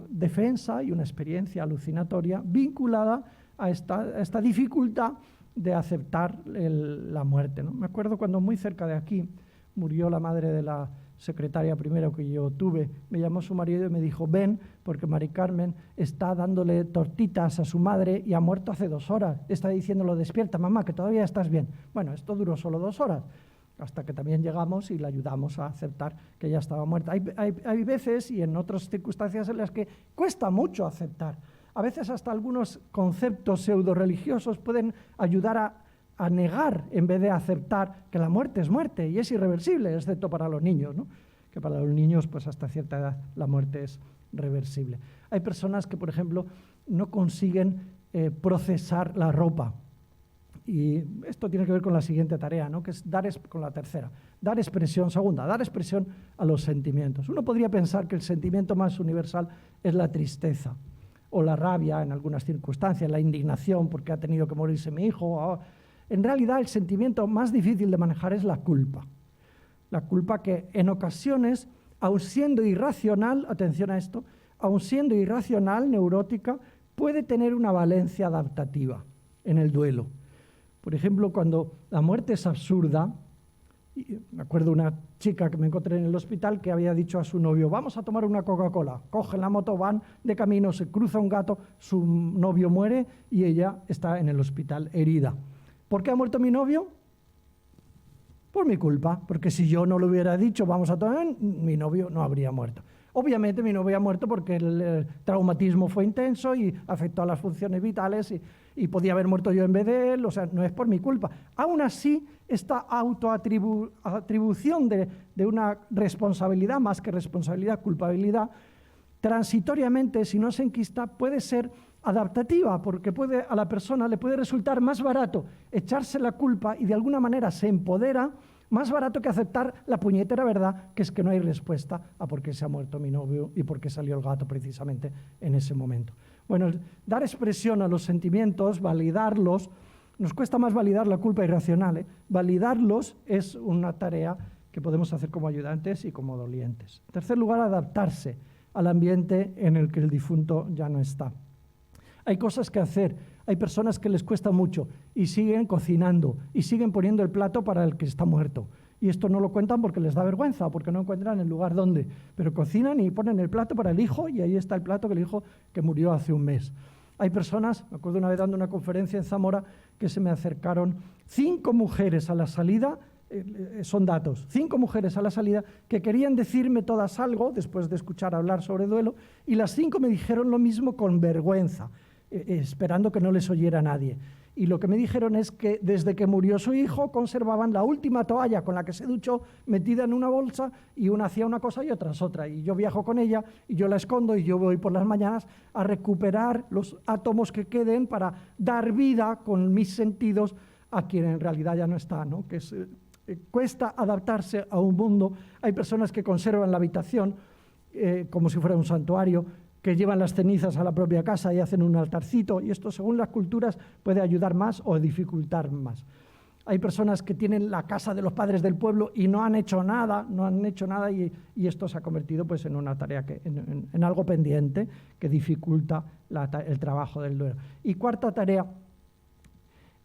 defensa y una experiencia alucinatoria vinculada a esta dificultad de aceptar la muerte, ¿no? Me acuerdo cuando muy cerca de aquí murió la madre de la secretaria primero que yo tuve. Me llamó su marido y me dijo, ven, porque Mari Carmen está dándole tortitas a su madre y ha muerto hace 2 horas. Está diciéndolo, despierta, mamá, que todavía estás bien. Bueno, esto duró solo 2 horas, hasta que también llegamos y le ayudamos a aceptar que ella estaba muerta. Hay veces y en otras circunstancias en las que cuesta mucho aceptar. A veces hasta algunos conceptos pseudo-religiosos pueden ayudar a negar en vez de aceptar que la muerte es muerte y es irreversible, excepto para los niños, ¿no? Que para los niños, pues hasta cierta edad, la muerte es reversible. Hay personas que, por ejemplo, no consiguen procesar la ropa. Y esto tiene que ver con la siguiente tarea, ¿no?, que es con la tercera, dar expresión, segunda, dar expresión a los sentimientos. Uno podría pensar que el sentimiento más universal es la tristeza, o la rabia en algunas circunstancias, la indignación porque ha tenido que morirse mi hijo. En realidad el sentimiento más difícil de manejar es la culpa. La culpa que en ocasiones, aun siendo irracional, atención a esto, aun siendo irracional, neurótica, puede tener una valencia adaptativa en el duelo. Por ejemplo, cuando la muerte es absurda, me acuerdo una chica que me encontré en el hospital que había dicho a su novio, vamos a tomar una Coca-Cola. Cogen la moto, van de camino, se cruza un gato, su novio muere y ella está en el hospital herida. ¿Por qué ha muerto mi novio? Por mi culpa, porque si yo no le hubiera dicho vamos a tomar, mi novio no habría muerto. Obviamente mi novio ha muerto porque el traumatismo fue intenso y afectó a las funciones vitales y podía haber muerto yo en vez de él, o sea, no es por mi culpa. Aún así, esta autoatribución de una responsabilidad, más que responsabilidad, culpabilidad, transitoriamente, si no se enquista, puede ser adaptativa, porque a la persona le puede resultar más barato echarse la culpa y de alguna manera se empodera, más barato que aceptar la puñetera verdad, que es que no hay respuesta a por qué se ha muerto mi novio y por qué salió el gato precisamente en ese momento. Bueno, dar expresión a los sentimientos, validarlos, nos cuesta más validar la culpa irracional, ¿eh? Validarlos es una tarea que podemos hacer como ayudantes y como dolientes. En tercer lugar, adaptarse al ambiente en el que el difunto ya no está. Hay cosas que hacer, hay personas que les cuesta mucho y siguen cocinando y siguen poniendo el plato para el que está muerto. Y esto no lo cuentan porque les da vergüenza, porque no encuentran el lugar donde, pero cocinan y ponen el plato para el hijo y ahí está el plato del hijo que murió hace un mes. Hay personas, me acuerdo una vez dando una conferencia en Zamora, que se me acercaron 5 mujeres a la salida, son datos, 5 mujeres a la salida que querían decirme todas algo después de escuchar hablar sobre duelo y las 5 me dijeron lo mismo con vergüenza, esperando que no les oyera nadie. Y lo que me dijeron es que desde que murió su hijo conservaban la última toalla con la que se duchó metida en una bolsa y una hacía una cosa y otras otra. Y yo viajo con ella y yo la escondo y yo voy por las mañanas a recuperar los átomos que queden para dar vida con mis sentidos a quien en realidad ya no está, ¿no? Que cuesta adaptarse a un mundo. Hay personas que conservan la habitación como si fuera un santuario, que llevan las cenizas a la propia casa y hacen un altarcito, y esto según las culturas puede ayudar más o dificultar más. Hay personas que tienen la casa de los padres del pueblo y no han hecho nada y esto se ha convertido pues, en una tarea, en algo pendiente que dificulta el trabajo del duelo. Y cuarta tarea,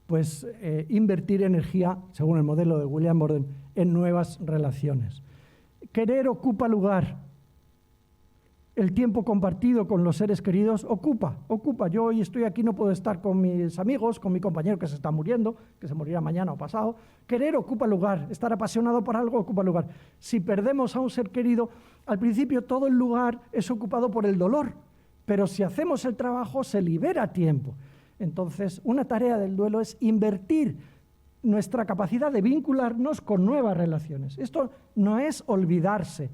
pues invertir energía, según el modelo de William Borden, en nuevas relaciones. Querer ocupa lugar. El tiempo compartido con los seres queridos ocupa. Yo hoy estoy aquí, no puedo estar con mis amigos, con mi compañero que se está muriendo, que se morirá mañana o pasado. Querer ocupa lugar, estar apasionado por algo ocupa lugar. Si perdemos a un ser querido, al principio todo el lugar es ocupado por el dolor, pero si hacemos el trabajo se libera tiempo. Entonces, una tarea del duelo es invertir nuestra capacidad de vincularnos con nuevas relaciones. Esto no es olvidarse.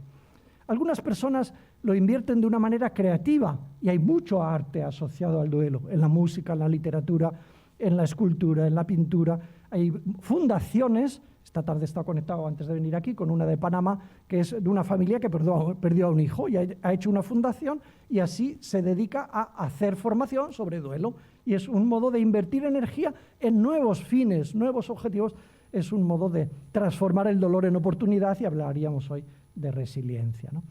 Algunas personas lo invierten de una manera creativa y hay mucho arte asociado al duelo, en la música, en la literatura, en la escultura, en la pintura. Hay fundaciones, esta tarde he estado conectado antes de venir aquí con una de Panamá, que es de una familia que perdió a un hijo y ha hecho una fundación y así se dedica a hacer formación sobre duelo. Y es un modo de invertir energía en nuevos fines, nuevos objetivos, es un modo de transformar el dolor en oportunidad y hablaríamos hoy de resiliencia, ¿no?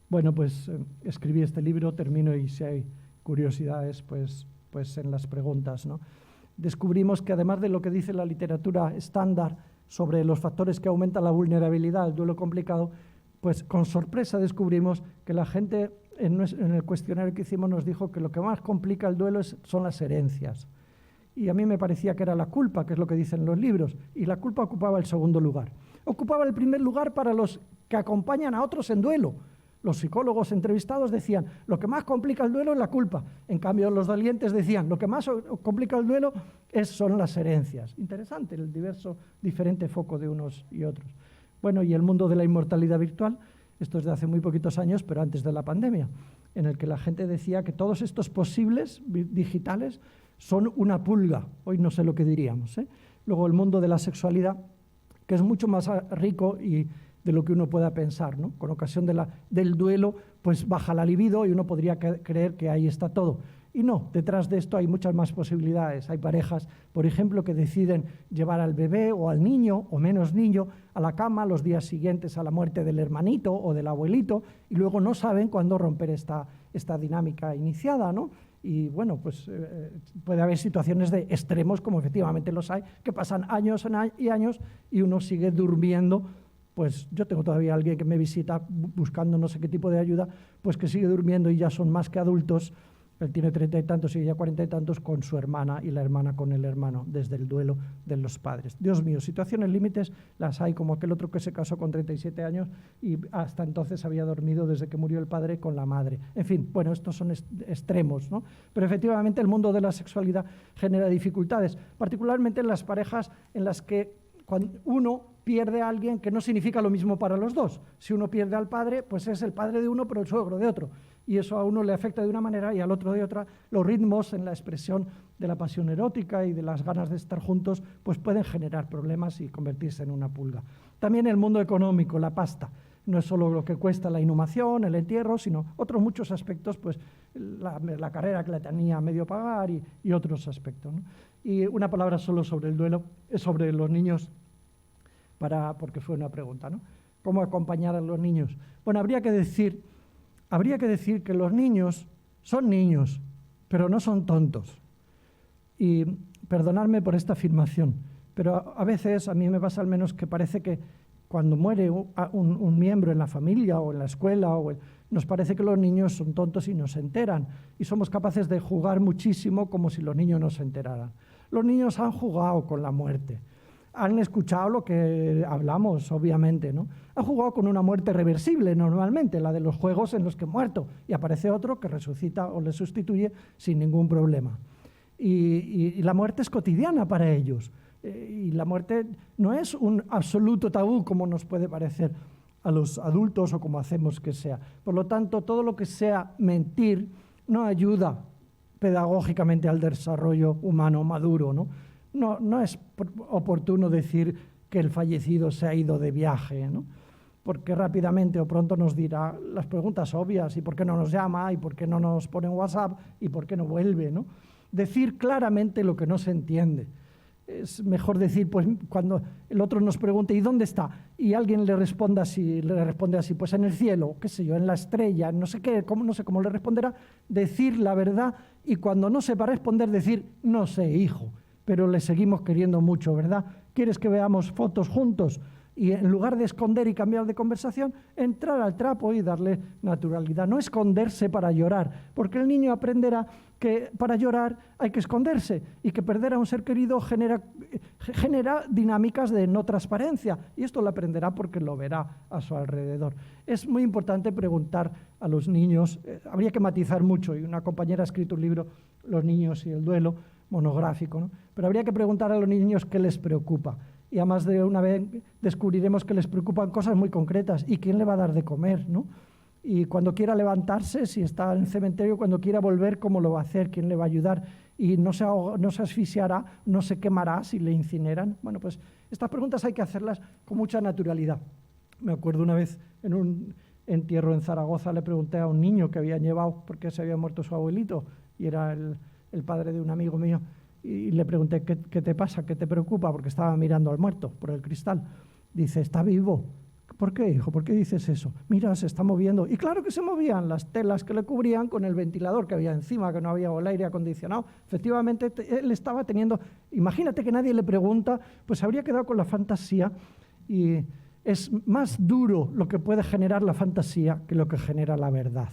Bueno, pues escribí este libro, termino y si hay curiosidades, pues en las preguntas, ¿no? Descubrimos que además de lo que dice la literatura estándar sobre los factores que aumentan la vulnerabilidad, el duelo complicado, pues con sorpresa descubrimos que la gente en el cuestionario que hicimos nos dijo que lo que más complica el duelo son las herencias. Y a mí me parecía que era la culpa, que es lo que dicen los libros, y la culpa ocupaba el segundo lugar. Ocupaba el primer lugar para los que acompañan a otros en duelo. Los psicólogos entrevistados decían, lo que más complica el duelo es la culpa. En cambio, los dolientes decían, lo que más complica el duelo son las herencias. Interesante el diferente foco de unos y otros. Bueno, y el mundo de la inmortalidad virtual, esto es de hace muy poquitos años, pero antes de la pandemia, en el que la gente decía que todos estos posibles digitales son una pulga. Hoy no sé lo que diríamos, ¿eh? Luego el mundo de la sexualidad, que es mucho más rico y de lo que uno pueda pensar, ¿no? Con ocasión del duelo, pues baja la libido y uno podría creer que ahí está todo. Y no, detrás de esto hay muchas más posibilidades. Hay parejas, por ejemplo, que deciden llevar al bebé o al niño, o menos niño, a la cama los días siguientes a la muerte del hermanito o del abuelito y luego no saben cuándo romper esta dinámica iniciada, ¿no? Y bueno, pues puede haber situaciones de extremos, como efectivamente los hay, que pasan años y años y uno sigue durmiendo. Pues yo tengo todavía alguien que me visita buscando no sé qué tipo de ayuda, pues que sigue durmiendo y ya son más que adultos. Él tiene 30 y tantos y ella 40 y tantos con su hermana y la hermana con el hermano, desde el duelo de los padres. Dios mío, situaciones límites las hay, como aquel otro que se casó con 37 años y hasta entonces había dormido desde que murió el padre con la madre. En fin, bueno, estos son extremos, ¿no? Pero efectivamente el mundo de la sexualidad genera dificultades, particularmente en las parejas en las que cuando uno pierde a alguien, que no significa lo mismo para los dos. Si uno pierde al padre, pues es el padre de uno, pero el suegro de otro. Y eso a uno le afecta de una manera y al otro de otra. Los ritmos en la expresión de la pasión erótica y de las ganas de estar juntos, pues pueden generar problemas y convertirse en una pulga. También el mundo económico, la pasta. No es solo lo que cuesta la inhumación, el entierro, sino otros muchos aspectos, pues la carrera que la tenía a medio pagar y otros aspectos, ¿no? Y una palabra solo sobre el duelo, sobre los niños, porque fue una pregunta, ¿no? ¿Cómo acompañar a los niños? Bueno, habría que decir que los niños son niños, pero no son tontos. Y perdonadme por esta afirmación, pero a veces, a mí me pasa al menos que parece que cuando muere un miembro en la familia o en la escuela, nos parece que los niños son tontos y no se enteran. Y somos capaces de jugar muchísimo como si los niños no se enteraran. Los niños han jugado con la muerte. Han escuchado lo que hablamos, obviamente, ¿no? Han jugado con una muerte reversible normalmente, la de los juegos en los que muerto y aparece otro que resucita o le sustituye sin ningún problema. Y la muerte es cotidiana para ellos. Y la muerte no es un absoluto tabú como nos puede parecer a los adultos o como hacemos que sea. Por lo tanto, todo lo que sea mentir no ayuda pedagógicamente al desarrollo humano maduro, ¿no? No es oportuno decir que el fallecido se ha ido de viaje, ¿no? Porque rápidamente o pronto nos dirá las preguntas obvias, y por qué no nos llama, y por qué no nos pone en WhatsApp, y por qué no vuelve, ¿no? Decir claramente lo que no se entiende. Es mejor decir, pues cuando el otro nos pregunte, ¿y dónde está? Y alguien le responde así, pues en el cielo, qué sé yo, en la estrella, no sé qué, no sé cómo le responderá, decir la verdad, y cuando no sepa responder, decir, no sé, hijo, pero le seguimos queriendo mucho, ¿verdad? ¿Quieres que veamos fotos juntos? Y en lugar de esconder y cambiar de conversación, entrar al trapo y darle naturalidad. No esconderse para llorar, porque el niño aprenderá que para llorar hay que esconderse y que perder a un ser querido genera dinámicas de no transparencia. Y esto lo aprenderá porque lo verá a su alrededor. Es muy importante preguntar a los niños, habría que matizar mucho, y una compañera ha escrito un libro, Los niños y el duelo, monográfico, ¿no? Pero habría que preguntar a los niños qué les preocupa. Y además de una vez descubriremos que les preocupan cosas muy concretas. ¿Y quién le va a dar de comer, no? Y cuando quiera levantarse, si está en el cementerio, cuando quiera volver, ¿cómo lo va a hacer? ¿Quién le va a ayudar? Y no se asfixiará, no se quemará si le incineran. Bueno, pues estas preguntas hay que hacerlas con mucha naturalidad. Me acuerdo una vez en un entierro en Zaragoza, le pregunté a un niño que habían llevado porque se había muerto su abuelito y era el padre de un amigo mío. Y le pregunté, ¿qué te pasa? ¿Qué te preocupa? Porque estaba mirando al muerto por el cristal. Dice, ¿está vivo? ¿Por qué, hijo? ¿Por qué dices eso? Mira, se está moviendo. Y claro que se movían las telas que le cubrían con el ventilador que había encima, que no había, o el aire acondicionado. Efectivamente, él estaba teniendo... Imagínate que nadie le pregunta, pues habría quedado con la fantasía. Y es más duro lo que puede generar la fantasía que lo que genera la verdad.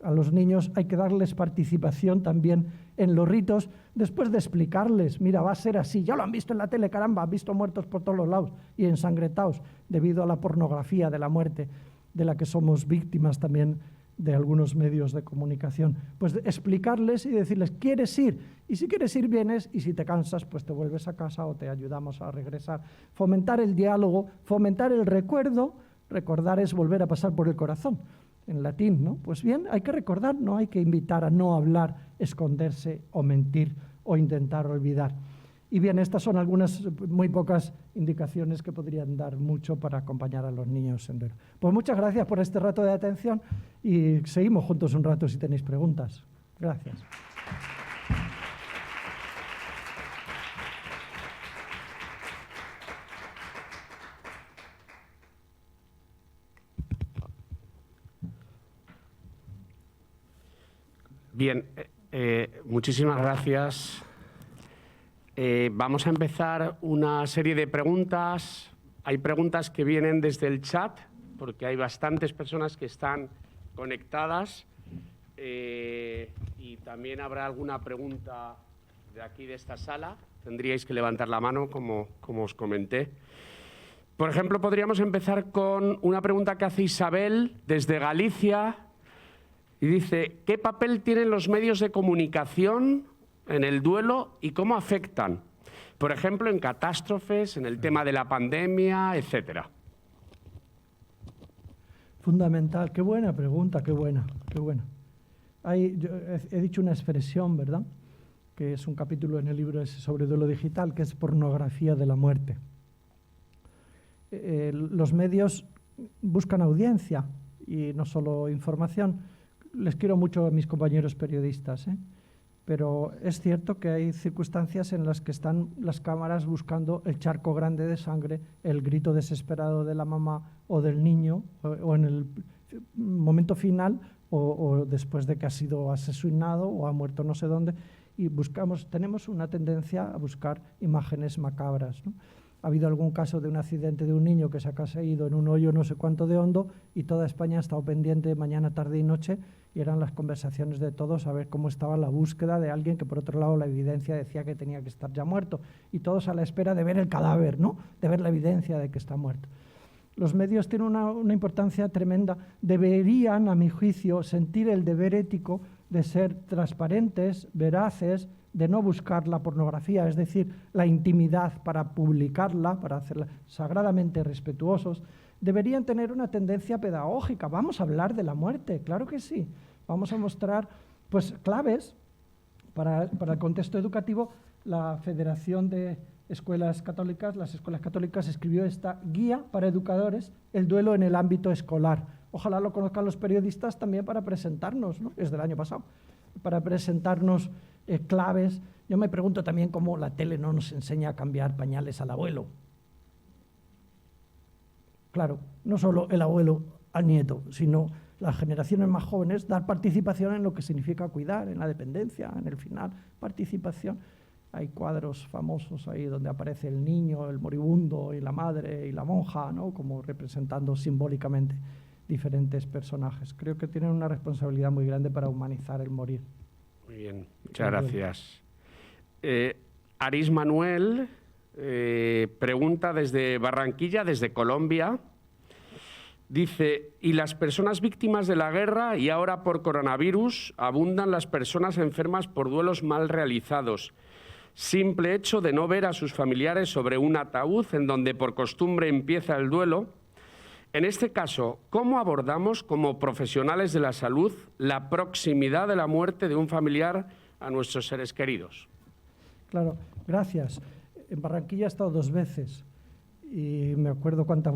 A los niños hay que darles participación también en los ritos, después de explicarles, mira, va a ser así, ya lo han visto en la tele, caramba, han visto muertos por todos los lados y ensangrentados debido a la pornografía de la muerte, de la que somos víctimas también de algunos medios de comunicación. Pues explicarles y decirles, ¿quieres ir? Y si quieres ir, vienes, y si te cansas, pues te vuelves a casa o te ayudamos a regresar. Fomentar el diálogo, fomentar el recuerdo. Recordar es volver a pasar por el corazón. En latín, ¿no? Pues bien, hay que recordar, no hay que invitar a no hablar, esconderse o mentir o intentar olvidar. Y bien, estas son algunas muy pocas indicaciones que podrían dar mucho para acompañar a los niños en duelo. Pues muchas gracias por este rato de atención y seguimos juntos un rato si tenéis preguntas. Gracias. Bien, Muchísimas gracias. Vamos a empezar una serie de preguntas. Hay preguntas que vienen desde el chat, porque hay bastantes personas que están conectadas. Y también habrá alguna pregunta de aquí, de esta sala. Tendríais que levantar la mano, como os comenté. Por ejemplo, podríamos empezar con una pregunta que hace Isabel desde Galicia. Y dice, ¿qué papel tienen los medios de comunicación en el duelo y cómo afectan? Por ejemplo, en catástrofes, en el tema de la pandemia, etcétera. Fundamental. Qué buena pregunta, qué buena, qué buena. Yo he dicho una expresión, ¿verdad?, que es un capítulo en el libro sobre duelo digital, que es pornografía de la muerte. Los medios buscan audiencia y no solo información. Les quiero mucho a mis compañeros periodistas, pero es cierto que hay circunstancias en las que están las cámaras buscando el charco grande de sangre, el grito desesperado de la mamá o del niño, o en el momento final, o después de que ha sido asesinado o ha muerto no sé dónde, y tenemos una tendencia a buscar imágenes macabras, ¿no? Ha habido algún caso de un accidente de un niño que se ha caído en un hoyo no sé cuánto de hondo y toda España ha estado pendiente mañana, tarde y noche, y eran las conversaciones de todos a ver cómo estaba la búsqueda de alguien que, por otro lado, la evidencia decía que tenía que estar ya muerto, y todos a la espera de ver el cadáver, ¿no?, de ver la evidencia de que está muerto. Los medios tienen una importancia tremenda. Deberían, a mi juicio, sentir el deber ético de ser transparentes, veraces, de no buscar la pornografía, es decir, la intimidad para publicarla, para hacerla sagradamente respetuosos. Deberían tener una tendencia pedagógica. Vamos a hablar de la muerte, claro que sí. Vamos a mostrar pues, claves para el contexto educativo. La Federación de Escuelas Católicas, las Escuelas Católicas, escribió esta guía para educadores, el duelo en el ámbito escolar. Ojalá lo conozcan los periodistas también para presentarnos, ¿no?, es del año pasado, para presentarnos claves. Yo me pregunto también cómo la tele no nos enseña a cambiar pañales al abuelo. Claro, no solo el abuelo al nieto, sino las generaciones más jóvenes, dar participación en lo que significa cuidar, en la dependencia, en el final, participación. Hay cuadros famosos ahí donde aparece el niño, el moribundo y la madre y la monja, ¿no?, como representando simbólicamente diferentes personajes. Creo que tienen una responsabilidad muy grande para humanizar el morir. Muy bien, muchas gracias. Aris Manuel pregunta desde Barranquilla, desde Colombia. Dice, ¿y las personas víctimas de la guerra y ahora por coronavirus abundan las personas enfermas por duelos mal realizados? Simple hecho de no ver a sus familiares sobre un ataúd en donde por costumbre empieza el duelo. En este caso, ¿cómo abordamos como profesionales de la salud la proximidad de la muerte de un familiar a nuestros seres queridos? Claro, gracias. En Barranquilla he estado 2 veces y me acuerdo cuánta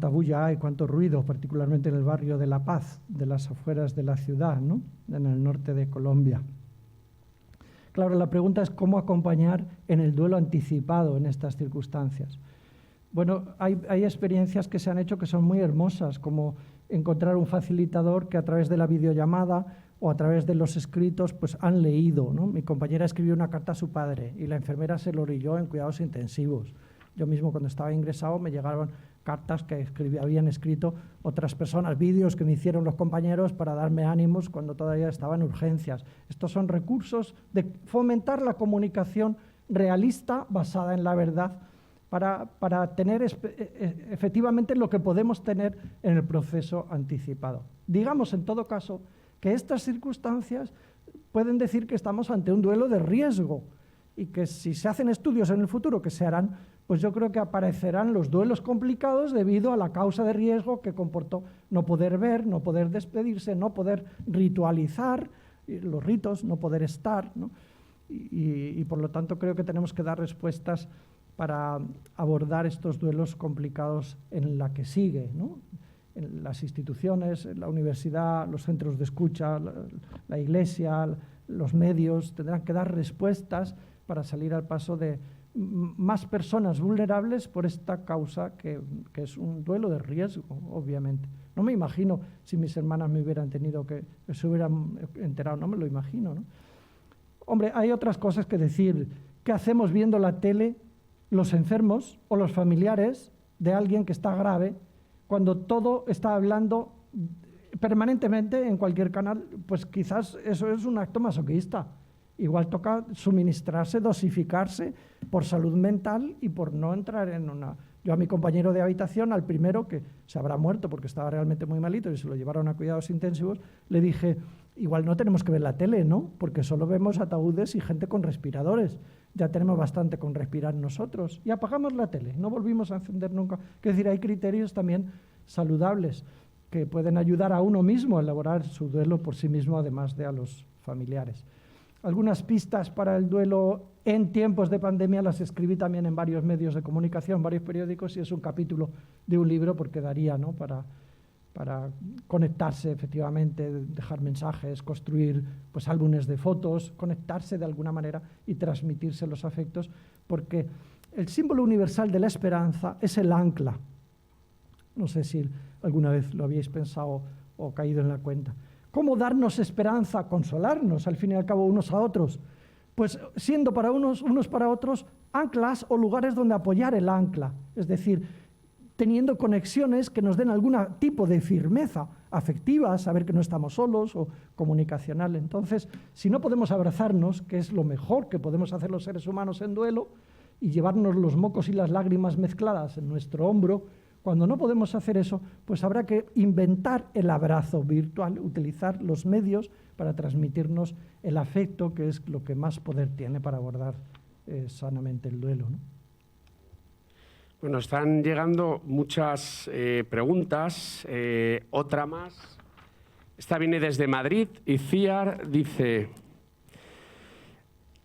bulla hay, cuánto ruido, particularmente en el barrio de La Paz, de las afueras de la ciudad, ¿no?, en el norte de Colombia. Claro, la pregunta es cómo acompañar en el duelo anticipado en estas circunstancias. Bueno, hay experiencias que se han hecho que son muy hermosas, como encontrar un facilitador que a través de la videollamada o a través de los escritos pues han leído, ¿no? Mi compañera escribió una carta a su padre y la enfermera se lo leyó en cuidados intensivos. Yo mismo, cuando estaba ingresado, me llegaron cartas que habían escrito otras personas, vídeos que me hicieron los compañeros para darme ánimos cuando todavía estaba en urgencias. Estos son recursos de fomentar la comunicación realista basada en la verdad, para tener efectivamente lo que podemos tener en el proceso anticipado. Digamos, en todo caso, que estas circunstancias pueden decir que estamos ante un duelo de riesgo y que si se hacen estudios en el futuro, que se harán, pues yo creo que aparecerán los duelos complicados debido a la causa de riesgo que comportó no poder ver, no poder despedirse, no poder ritualizar los ritos, no poder estar, ¿no? Y por lo tanto creo que tenemos que dar respuestas para abordar estos duelos complicados en la que sigue, ¿no? En las instituciones, en la universidad, los centros de escucha, la iglesia, los medios, tendrán que dar respuestas para salir al paso de más personas vulnerables por esta causa que es un duelo de riesgo, obviamente. No me imagino si mis hermanas me hubieran tenido que se hubieran enterado, no me lo imagino, ¿no? Hombre, hay otras cosas que decir. ¿Qué hacemos viendo la tele los enfermos o los familiares de alguien que está grave cuando todo está hablando permanentemente en cualquier canal? Pues quizás eso es un acto masoquista. Igual toca suministrarse, dosificarse por salud mental y por no entrar en una... Yo a mi compañero de habitación, al primero que se habrá muerto porque estaba realmente muy malito y se lo llevaron a cuidados intensivos, le dije, igual no tenemos que ver la tele, ¿no? Porque solo vemos ataúdes y gente con respiradores. Ya tenemos bastante con respirar nosotros. Y apagamos la tele, no volvimos a encender nunca. Es decir, hay criterios también saludables que pueden ayudar a uno mismo a elaborar su duelo por sí mismo, además de a los familiares. Algunas pistas para el duelo en tiempos de pandemia las escribí también en varios medios de comunicación, varios periódicos, y es un capítulo de un libro porque daría, ¿no?, para conectarse efectivamente, dejar mensajes, construir pues álbumes de fotos, conectarse de alguna manera y transmitirse los afectos, porque el símbolo universal de la esperanza es el ancla. No sé si alguna vez lo habíais pensado o caído en la cuenta. ¿Cómo darnos esperanza, consolarnos al fin y al cabo unos a otros? Pues siendo para unos para otros anclas o lugares donde apoyar el ancla, es decir, teniendo conexiones que nos den algún tipo de firmeza afectiva, saber que no estamos solos o comunicacional. Entonces, si no podemos abrazarnos, que es lo mejor que podemos hacer los seres humanos en duelo, y llevarnos los mocos y las lágrimas mezcladas en nuestro hombro, cuando no podemos hacer eso, pues habrá que inventar el abrazo virtual, utilizar los medios para transmitirnos el afecto, que es lo que más poder tiene para abordar sanamente el duelo, ¿no? Bueno, están llegando muchas preguntas. Otra más. Esta viene desde Madrid y Ciar dice: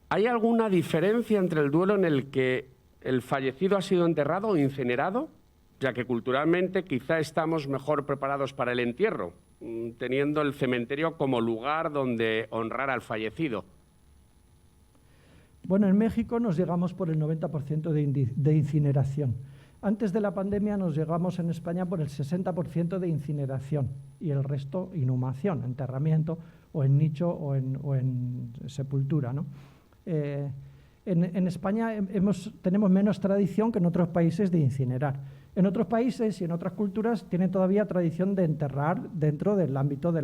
¿hay alguna diferencia entre el duelo en el que el fallecido ha sido enterrado o incinerado? Ya que culturalmente quizá estamos mejor preparados para el entierro, teniendo el cementerio como lugar donde honrar al fallecido. Bueno, en México nos llegamos por el 90% de incineración. Antes de la pandemia nos llegamos en España por el 60% de incineración y el resto inhumación, enterramiento o en nicho o en sepultura, ¿no? En España tenemos menos tradición que en otros países de incinerar. En otros países y en otras culturas tienen todavía tradición de enterrar dentro del ámbito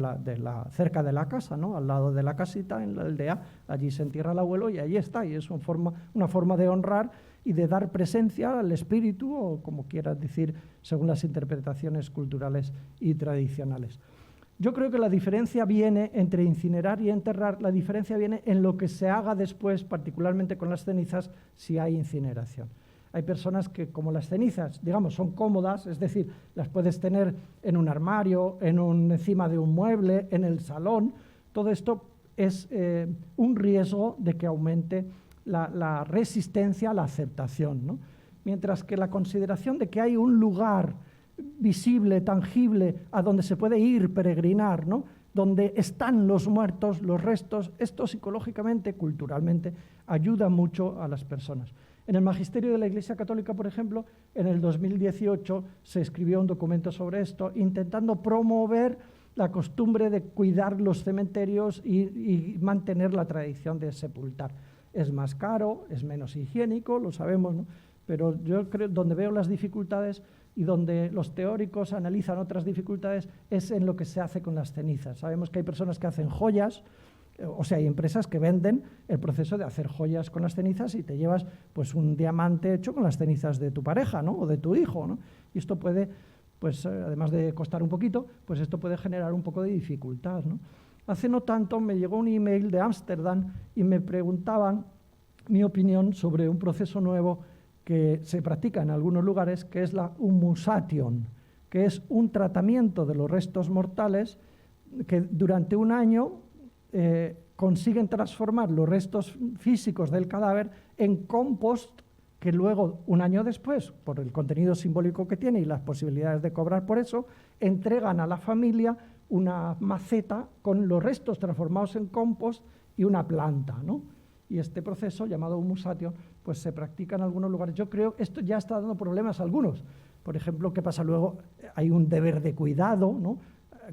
cerca de la casa, ¿no? Al lado de la casita, en la aldea, allí se entierra el abuelo y allí está, y es una forma de honrar y de dar presencia al espíritu, o como quieras decir, según las interpretaciones culturales y tradicionales. Yo creo que la diferencia viene entre incinerar y enterrar, la diferencia viene en lo que se haga después, particularmente con las cenizas, si hay incineración. Hay personas que, como las cenizas, digamos, son cómodas, es decir, las puedes tener en un armario, encima de un mueble, en el salón. Todo esto es un riesgo de que aumente la resistencia a la aceptación, ¿no? Mientras que la consideración de que hay un lugar visible, tangible, a donde se puede ir, peregrinar, ¿no?, donde están los muertos, los restos, esto psicológicamente, culturalmente, ayuda mucho a las personas. En el Magisterio de la Iglesia Católica, por ejemplo, en el 2018 se escribió un documento sobre esto, intentando promover la costumbre de cuidar los cementerios y mantener la tradición de sepultar. Es más caro, es menos higiénico, lo sabemos, ¿no? Pero yo creo, donde veo las dificultades y donde los teóricos analizan otras dificultades, es en lo que se hace con las cenizas. Sabemos que hay personas que hacen joyas, o sea, hay empresas que venden el proceso de hacer joyas con las cenizas y te llevas pues un diamante hecho con las cenizas de tu pareja, ¿no?, o de tu hijo, ¿no? Y esto puede, pues además de costar un poquito, pues esto puede generar un poco de dificultad, ¿no? Hace no tanto me llegó un email de Ámsterdam y me preguntaban mi opinión sobre un proceso nuevo que se practica en algunos lugares, que es la humusation, que es un tratamiento de los restos mortales que durante un año consiguen transformar los restos físicos del cadáver en compost, que luego, un año después, por el contenido simbólico que tiene y las posibilidades de cobrar por eso, entregan a la familia una maceta con los restos transformados en compost y una planta, ¿no? Y este proceso, llamado humusation, pues se practica en algunos lugares. Yo creo que esto ya está dando problemas a algunos. Por ejemplo, ¿qué pasa luego? Hay un deber de cuidado, ¿no?,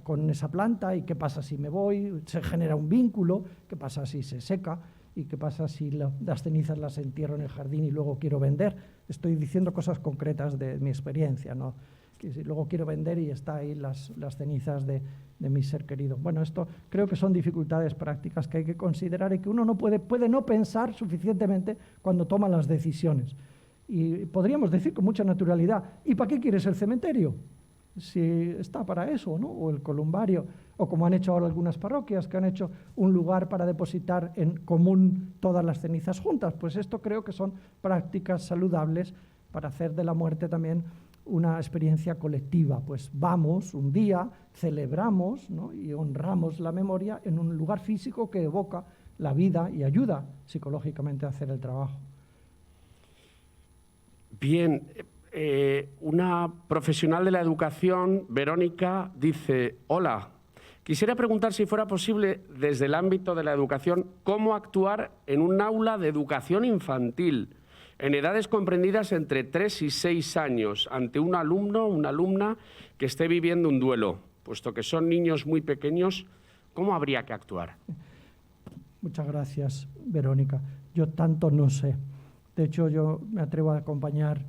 con esa planta, y qué pasa si me voy, se genera un vínculo, qué pasa si se seca, ¿Y qué pasa si las cenizas las entierro en el jardín y luego quiero vender? Estoy diciendo cosas concretas de mi experiencia, ¿no? Que si luego quiero vender y está ahí las cenizas de mi ser querido. Bueno, esto creo que son dificultades prácticas que hay que considerar y que uno no puede no pensar suficientemente cuando toma las decisiones. Y podríamos decir con mucha naturalidad, ¿y para qué quieres el cementerio? Si está para eso, ¿no? O el columbario, o como han hecho ahora algunas parroquias, que han hecho un lugar para depositar en común todas las cenizas juntas. Pues esto creo que son prácticas saludables para hacer de la muerte también una experiencia colectiva. Pues vamos un día, celebramos, ¿no? Y honramos la memoria en un lugar físico que evoca la vida y ayuda psicológicamente a hacer el trabajo. Bien, una profesional de la educación, Verónica, dice: hola, quisiera preguntar si fuera posible, desde el ámbito de la educación, cómo actuar en un aula de educación infantil, en edades comprendidas entre 3 y 6 años, ante un alumno o una alumna que esté viviendo un duelo, puesto que son niños muy pequeños. ¿Cómo habría que actuar? Muchas gracias, Verónica. Yo tanto no sé. De hecho, yo me atrevo a acompañar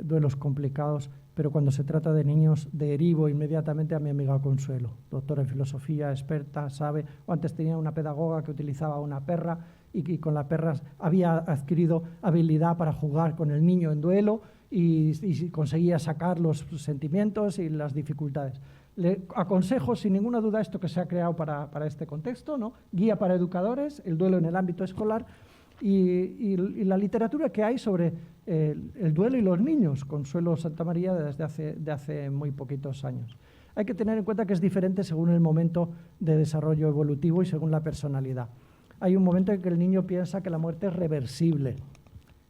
duelos complicados, pero cuando se trata de niños derivo inmediatamente a mi amiga Consuelo, doctora en filosofía, experta, sabe. O antes tenía una pedagoga que utilizaba una perra y con la perra había adquirido habilidad para jugar con el niño en duelo y conseguía sacar los sentimientos y las dificultades. Le aconsejo sin ninguna duda esto que se ha creado para este contexto, ¿no? Guía para educadores, el duelo en el ámbito escolar, y la literatura que hay sobre el duelo y los niños, Consuelo Santamaría, desde hace muy poquitos años. Hay que tener en cuenta que es diferente según el momento de desarrollo evolutivo y según la personalidad. Hay un momento en que el niño piensa que la muerte es reversible,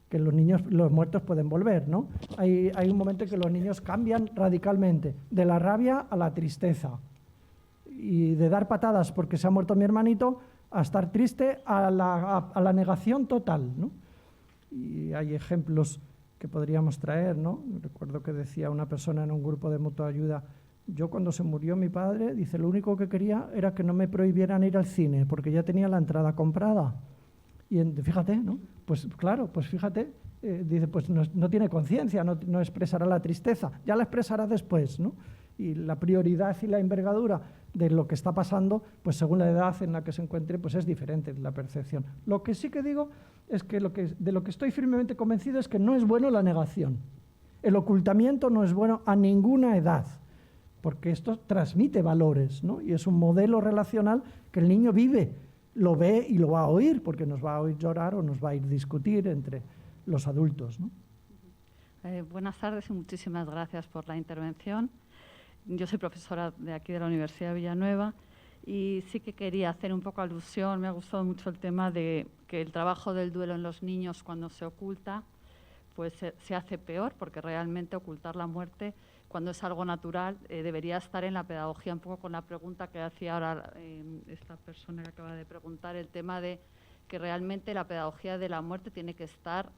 que los muertos pueden volver, ¿no? Hay un momento en que los niños cambian radicalmente, de la rabia a la tristeza, y de dar patadas porque se ha muerto mi hermanito, a estar triste, a la negación total, ¿no? Y hay ejemplos que podríamos traer, ¿no? Recuerdo que decía una persona en un grupo de mutua ayuda: yo cuando se murió mi padre, dice, lo único que quería era que no me prohibieran ir al cine, porque ya tenía la entrada comprada. Y fíjate, ¿no? Pues claro, pues fíjate, dice, pues no tiene conciencia, no expresará la tristeza, ya la expresará después, ¿no? Y la prioridad y la envergadura de lo que está pasando, pues según la edad en la que se encuentre, pues es diferente la percepción. Lo que sí que digo es que de lo que estoy firmemente convencido es que no es bueno la negación. El ocultamiento no es bueno a ninguna edad, porque esto transmite valores, ¿no? Y es un modelo relacional que el niño vive, lo ve y lo va a oír, porque nos va a oír llorar o nos va a ir discutir entre los adultos, ¿no? Buenas tardes y muchísimas gracias por la intervención. Yo soy profesora de aquí de la Universidad de Villanueva y sí que quería hacer un poco alusión. Me ha gustado mucho el tema de que el trabajo del duelo en los niños, cuando se oculta, pues se hace peor, porque realmente ocultar la muerte, cuando es algo natural, debería estar en la pedagogía, un poco con la pregunta que hacía ahora esta persona que acaba de preguntar, el tema de que realmente la pedagogía de la muerte tiene que estar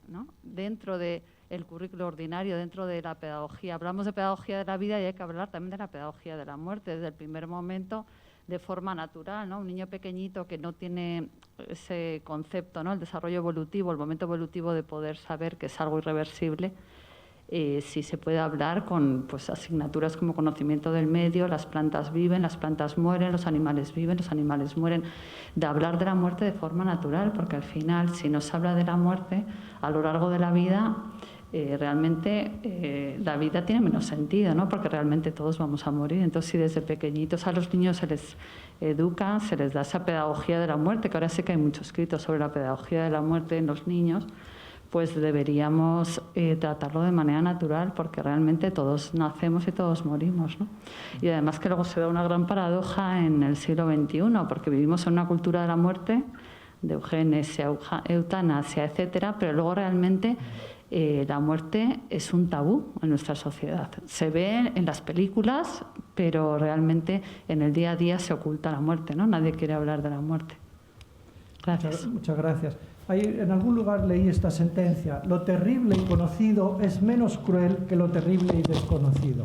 ¿no? dentro del currículo ordinario, dentro de la pedagogía. Hablamos de pedagogía de la vida y hay que hablar también de la pedagogía de la muerte, desde el primer momento, de forma natural, ¿no? Un niño pequeñito que no tiene ese concepto, ¿no? El desarrollo evolutivo, el momento evolutivo de poder saber que es algo irreversible, sí se puede hablar con pues, asignaturas como conocimiento del medio, las plantas viven, las plantas mueren, los animales viven, los animales mueren, de hablar de la muerte de forma natural, porque al final, si no se habla de la muerte a lo largo de la vida, realmente la vida tiene menos sentido, ¿no? Porque realmente todos vamos a morir. Entonces, si desde pequeñitos a los niños se les educa, se les da esa pedagogía de la muerte, que ahora sí que hay mucho escrito sobre la pedagogía de la muerte en los niños, pues deberíamos tratarlo de manera natural, porque realmente todos nacemos y todos morimos, ¿no? Y además que luego se da una gran paradoja en el siglo XXI, porque vivimos en una cultura de la muerte, de eugenesia, eutanasia, etcétera, pero luego realmente la muerte es un tabú en nuestra sociedad. Se ve en las películas, pero realmente en el día a día se oculta la muerte, ¿no? Nadie quiere hablar de la muerte. Gracias. Muchas gracias. En algún lugar leí esta sentencia: lo terrible y conocido es menos cruel que lo terrible y desconocido.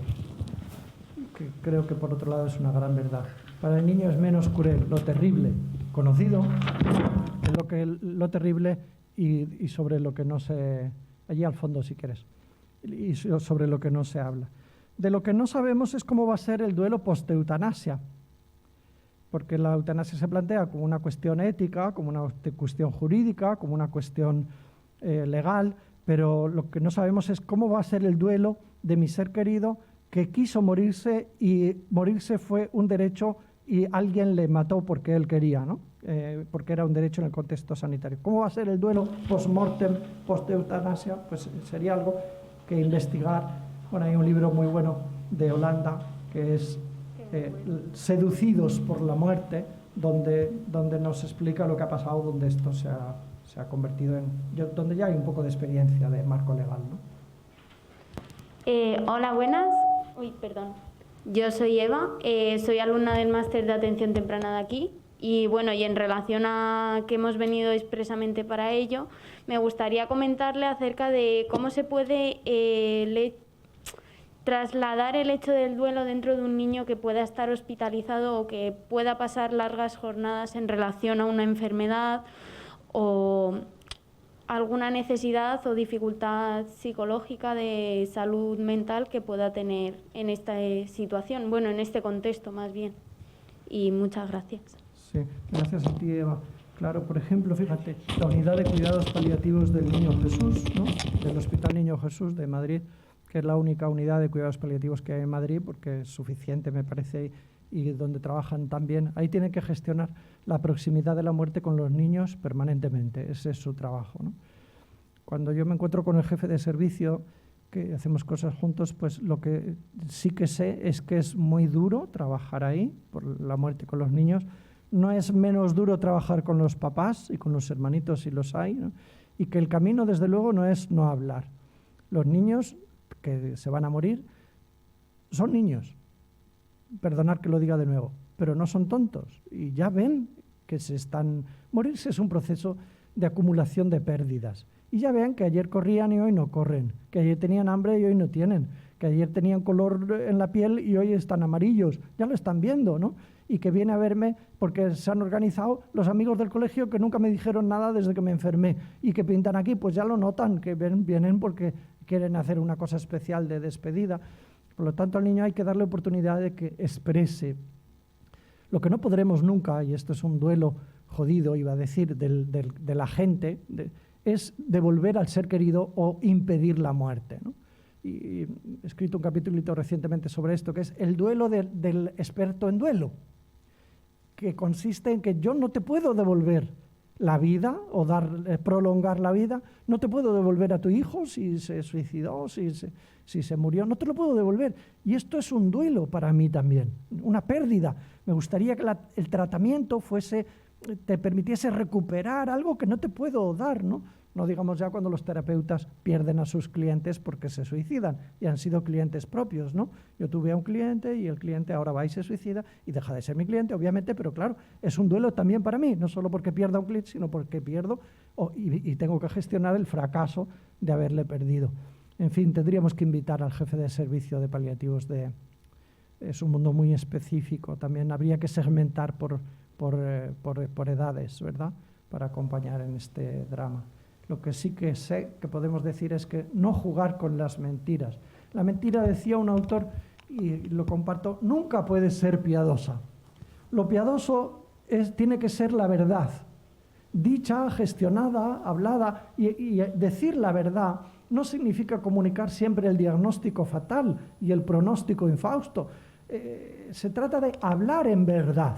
Que creo que por otro lado es una gran verdad. Para el niño es menos cruel lo terrible conocido, lo terrible y sobre lo que no se... Allí al fondo, si quieres, y sobre lo que no se habla. De lo que no sabemos es cómo va a ser el duelo post-eutanasia, porque la eutanasia se plantea como una cuestión ética, como una cuestión jurídica, como una cuestión legal, pero lo que no sabemos es cómo va a ser el duelo de mi ser querido que quiso morirse y morirse fue un derecho y alguien le mató porque él quería, ¿no? Porque era un derecho en el contexto sanitario. ¿Cómo va a ser el duelo post-mortem, post-eutanasia? Pues sería algo que investigar. Bueno, hay un libro muy bueno de Holanda que es Seducidos por la muerte, donde nos explica lo que ha pasado, donde esto se ha convertido en... donde ya hay un poco de experiencia de marco legal, ¿no? Hola, buenas. Uy, perdón. Yo soy Eva, soy alumna del máster de atención temprana de aquí y bueno, y en relación a que hemos venido expresamente para ello, me gustaría comentarle acerca de cómo se puede trasladar el hecho del duelo dentro de un niño que pueda estar hospitalizado o que pueda pasar largas jornadas en relación a una enfermedad o alguna necesidad o dificultad psicológica de salud mental que pueda tener en esta situación, bueno, en este contexto más bien. Y muchas gracias. Sí, gracias a ti, Eva. Claro, por ejemplo, fíjate, la unidad de cuidados paliativos del Niño Jesús, ¿no? Del Hospital Niño Jesús de Madrid, que es la única unidad de cuidados paliativos que hay en Madrid, porque es suficiente, me parece, y donde trabajan también. Ahí tienen que gestionar la proximidad de la muerte con los niños permanentemente. Ese es su trabajo, ¿no? Cuando yo me encuentro con el jefe de servicio, que hacemos cosas juntos, pues lo que sí que sé es que es muy duro trabajar ahí, por la muerte con los niños. No es menos duro trabajar con los papás y con los hermanitos si los hay, ¿no? Y que el camino, desde luego, no es no hablar. Los niños que se van a morir son niños. Perdonad que lo diga de nuevo, pero no son tontos y ya ven que morirse es un proceso de acumulación de pérdidas y ya ven que ayer corrían y hoy no corren, que ayer tenían hambre y hoy no tienen, que ayer tenían color en la piel y hoy están amarillos, ya lo están viendo, ¿no? Y que viene a verme porque se han organizado los amigos del colegio que nunca me dijeron nada desde que me enfermé y que pintan aquí, pues ya lo notan, que vienen porque quieren hacer una cosa especial de despedida. Por lo tanto, al niño hay que darle oportunidad de que exprese. Lo que no podremos nunca, y esto es un duelo jodido, iba a decir, de la gente, es devolver al ser querido o impedir la muerte, ¿no? Y he escrito un capítulito recientemente sobre esto, que es el duelo del experto en duelo, que consiste en que yo no te puedo devolver la vida o prolongar la vida, no te puedo devolver a tu hijo si se suicidó, si se murió, no te lo puedo devolver. Y esto es un duelo para mí también, una pérdida. Me gustaría que el tratamiento te permitiese recuperar algo que no te puedo dar, ¿no? No digamos ya cuando los terapeutas pierden a sus clientes porque se suicidan y han sido clientes propios, ¿no? Yo tuve a un cliente y el cliente ahora va y se suicida y deja de ser mi cliente, obviamente, pero claro, es un duelo también para mí, no solo porque pierda un cliente, sino porque pierdo y tengo que gestionar el fracaso de haberle perdido. En fin, tendríamos que invitar al jefe de servicio de paliativos es un mundo muy específico, también habría que segmentar por edades, ¿verdad?, para acompañar en este drama. Lo que sí que sé que podemos decir es que no jugar con las mentiras. La mentira, decía un autor, y lo comparto, nunca puede ser piadosa. Lo piadoso tiene que ser la verdad, dicha, gestionada, hablada, y decir la verdad no significa comunicar siempre el diagnóstico fatal y el pronóstico infausto. Se trata de hablar en verdad,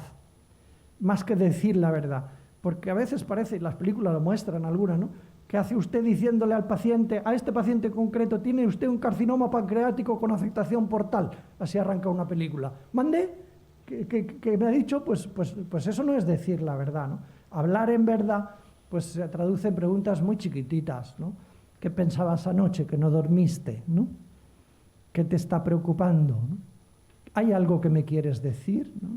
más que decir la verdad. Porque a veces parece, y las películas lo muestran algunas, ¿no?, que hace usted diciéndole al paciente, a este paciente concreto, tiene usted un carcinoma pancreático con afectación portal. Así arranca una película. ¿Mandé? ¿Qué me ha dicho? Pues eso no es decir la verdad, ¿no? Hablar en verdad pues se traduce en preguntas muy chiquititas, ¿no? ¿Qué pensabas anoche que no dormiste, ¿no? ¿Qué te está preocupando, ¿no? ¿Hay algo que me quieres decir, ¿no?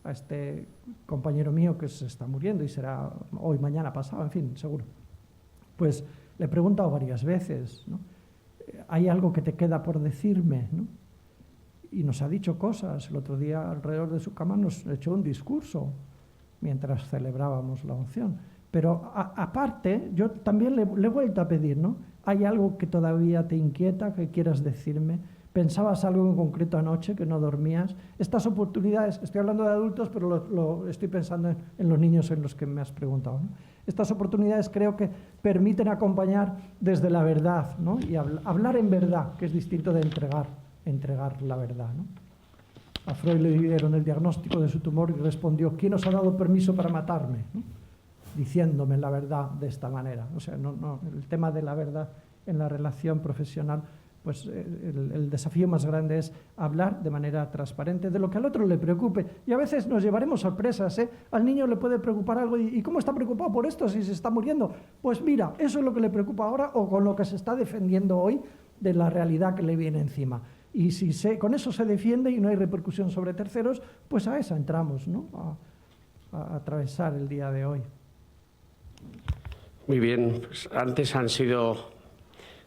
A este compañero mío que se está muriendo y será hoy, mañana, pasado, en fin, seguro. Pues le he preguntado varias veces, ¿no? ¿Hay algo que te queda por decirme, ¿no? Y nos ha dicho cosas. El otro día alrededor de su cama nos echó un discurso mientras celebrábamos la unción. Pero aparte, yo también le he vuelto a pedir, ¿no? ¿Hay algo que todavía te inquieta, que quieras decirme? ¿Pensabas algo en concreto anoche que no dormías? Estas oportunidades, estoy hablando de adultos, pero estoy pensando en los niños en los que me has preguntado, ¿no? Estas oportunidades creo que permiten acompañar desde la verdad, ¿no? Y hablar en verdad, que es distinto de entregar la verdad, ¿no? A Freud le dieron el diagnóstico de su tumor y respondió: ¿quién os ha dado permiso para matarme?, ¿no? Diciéndome la verdad de esta manera. O sea, el tema de la verdad en la relación profesional, pues el desafío más grande es hablar de manera transparente de lo que al otro le preocupe. Y a veces nos llevaremos sorpresas, ¿eh? Al niño le puede preocupar algo. ¿Y cómo está preocupado por esto si se está muriendo? Pues mira, eso es lo que le preocupa ahora, o con lo que se está defendiendo hoy de la realidad que le viene encima. Y si con eso se defiende y no hay repercusión sobre terceros, pues a esa entramos, ¿no? A atravesar el día de hoy. Muy bien, pues antes han sido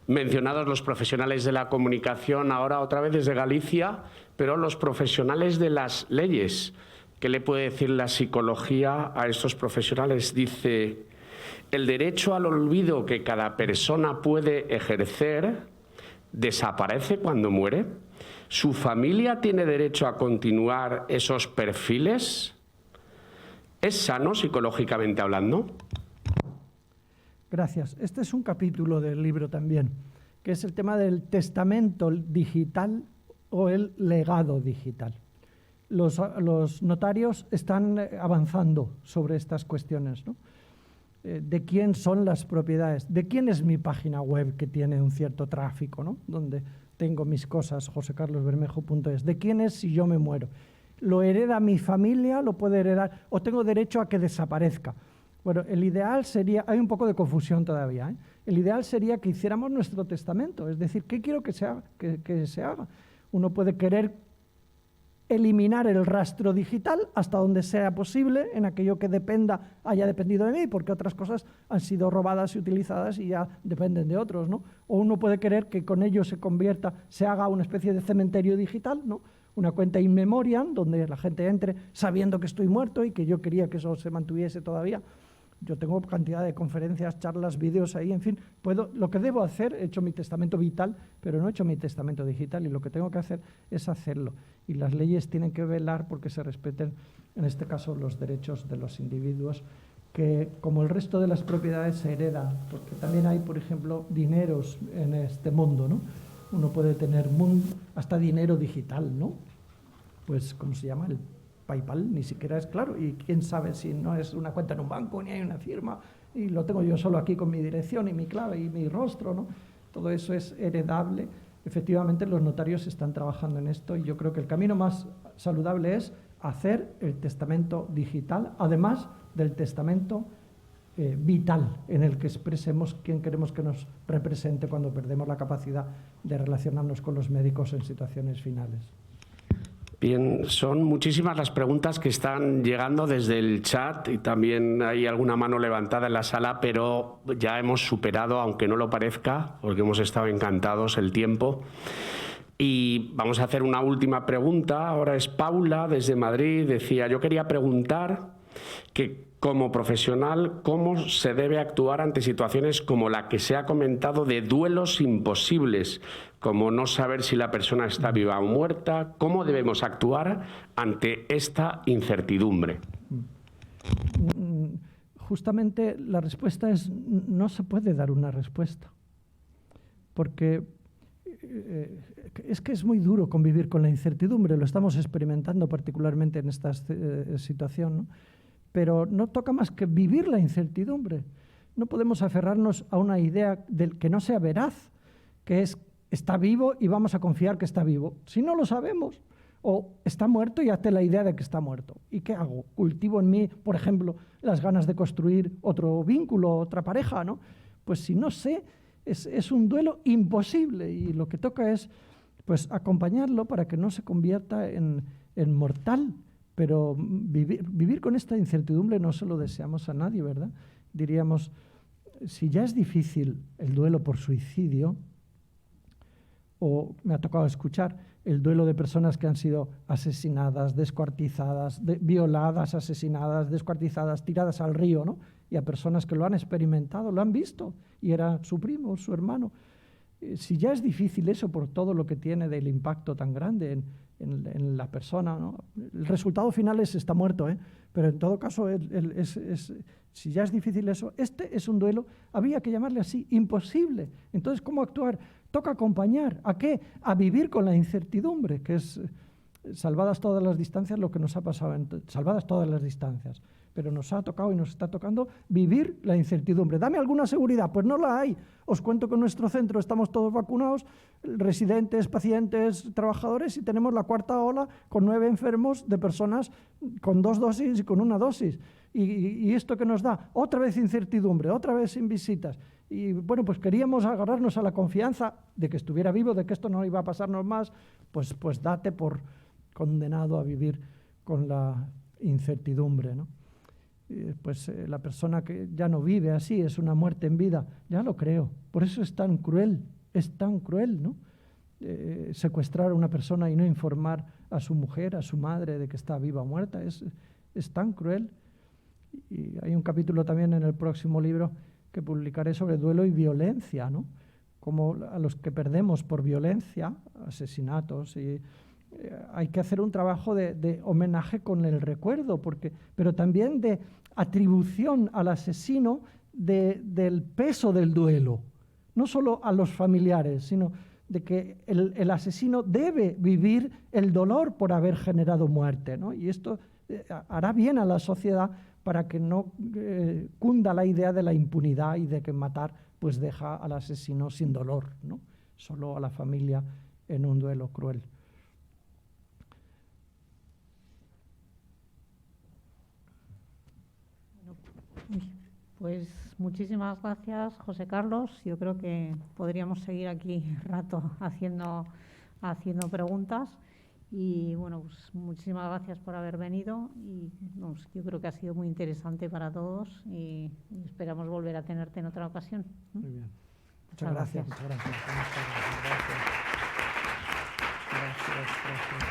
mencionados los profesionales de la comunicación, ahora otra vez desde Galicia, pero los profesionales de las leyes. ¿Qué le puede decir la psicología a estos profesionales? Dice: el derecho al olvido que cada persona puede ejercer desaparece cuando muere. ¿Su familia tiene derecho a continuar esos perfiles? ¿Es sano psicológicamente hablando? Gracias. Este es un capítulo del libro también, que es el tema del testamento digital o el legado digital. Los notarios están avanzando sobre estas cuestiones, ¿no? De quién son las propiedades, de quién es mi página web que tiene un cierto tráfico, ¿no? Donde tengo mis cosas, josecarlosbermejo.es, de quién es si yo me muero. ¿Lo hereda mi familia? ¿Lo puede heredar? ¿O tengo derecho a que desaparezca? Bueno, el ideal sería, hay un poco de confusión todavía, ¿eh? El ideal sería que hiciéramos nuestro testamento, es decir, ¿qué quiero que se haga? Uno puede querer eliminar el rastro digital hasta donde sea posible, en aquello que haya dependido de mí, porque otras cosas han sido robadas y utilizadas y ya dependen de otros, ¿no? O uno puede querer que con ello se haga una especie de cementerio digital, ¿no? Una cuenta in memoriam, donde la gente entre sabiendo que estoy muerto y que yo quería que eso se mantuviese todavía. Yo tengo cantidad de conferencias, charlas, vídeos ahí, en fin, lo que debo hacer, he hecho mi testamento vital, pero no he hecho mi testamento digital, y lo que tengo que hacer es hacerlo. Y las leyes tienen que velar porque se respeten, en este caso, los derechos de los individuos, que como el resto de las propiedades se heredan, porque también hay, por ejemplo, dineros en este mundo, ¿no? Uno puede tener hasta dinero digital, ¿no? Pues, ¿cómo se llama? El PayPal ni siquiera es claro, y quién sabe si no es una cuenta en un banco ni hay una firma, y lo tengo yo solo aquí con mi dirección y mi clave y mi rostro, ¿no? Todo eso es heredable. Efectivamente, los notarios están trabajando en esto, y yo creo que el camino más saludable es hacer el testamento digital, además del testamento vital, en el que expresemos quién queremos que nos represente cuando perdemos la capacidad de relacionarnos con los médicos en situaciones finales. Bien, son muchísimas las preguntas que están llegando desde el chat, y también hay alguna mano levantada en la sala, pero ya hemos superado, aunque no lo parezca, porque hemos estado encantados, el tiempo. Y vamos a hacer una última pregunta. Ahora es Paula, desde Madrid. Decía: yo quería preguntar que, como profesional, ¿cómo se debe actuar ante situaciones como la que se ha comentado de duelos imposibles, como no saber si la persona está viva o muerta? ¿Cómo debemos actuar ante esta incertidumbre? Justamente la respuesta es: no se puede dar una respuesta, porque es que es muy duro convivir con la incertidumbre. Lo estamos experimentando particularmente en esta situación, ¿no? Pero no toca más que vivir la incertidumbre. No podemos aferrarnos a una idea del que no sea veraz, que es: está vivo y vamos a confiar que está vivo. Si no lo sabemos, o está muerto y hazte la idea de que está muerto. ¿Y qué hago? Cultivo en mí, por ejemplo, las ganas de construir otro vínculo, otra pareja, ¿no? Pues si no sé, es un duelo imposible, y lo que toca es, pues, acompañarlo para que no se convierta en mortal. Pero vivir con esta incertidumbre no se lo deseamos a nadie, ¿verdad? Diríamos, si ya es difícil el duelo por suicidio, o me ha tocado escuchar el duelo de personas que han sido asesinadas, descuartizadas, violadas, asesinadas, descuartizadas, tiradas al río, ¿no? Y a personas que lo han experimentado, lo han visto, y era su primo, su hermano. Si ya es difícil eso por todo lo que tiene del impacto tan grande en la persona, ¿no? El resultado final está muerto, pero en todo caso, si ya es difícil eso, este es un duelo, había que llamarle así, imposible. Entonces, ¿cómo actuar? Toca acompañar. ¿A qué? A vivir con la incertidumbre, que es, salvadas todas las distancias, lo que nos ha pasado, salvadas todas las distancias. Pero nos ha tocado y nos está tocando vivir la incertidumbre. Dame alguna seguridad, pues no la hay. Os cuento que en nuestro centro estamos todos vacunados, residentes, pacientes, trabajadores, y tenemos la cuarta ola con 9 enfermos de personas con 2 dosis y con 1 dosis. ¿Y esto qué nos da? Otra vez incertidumbre, otra vez sin visitas. Y bueno, pues queríamos agarrarnos a la confianza de que estuviera vivo, de que esto no iba a pasarnos más, pues date por condenado a vivir con la incertidumbre, ¿no? La persona que ya no vive así, es una muerte en vida, ya lo creo. Por eso es tan cruel, ¿no? Secuestrar a una persona y no informar a su mujer, a su madre, de que está viva o muerta, es tan cruel. Y hay un capítulo también en el próximo libro que publicaré sobre duelo y violencia, ¿no? Como a los que perdemos por violencia, asesinatos, y hay que hacer un trabajo de homenaje con el recuerdo, pero también de atribución al asesino del peso del duelo, no solo a los familiares, sino de que el asesino debe vivir el dolor por haber generado muerte, ¿no? Y esto hará bien a la sociedad para que no cunda la idea de la impunidad y de que matar pues deja al asesino sin dolor, ¿no? Solo a la familia en un duelo cruel. Pues muchísimas gracias, José Carlos. Yo creo que podríamos seguir aquí rato haciendo preguntas. Y bueno, pues muchísimas gracias por haber venido. Y yo creo que ha sido muy interesante para todos y esperamos volver a tenerte en otra ocasión. Muy bien. Muchas gracias. Muchas gracias. Gracias.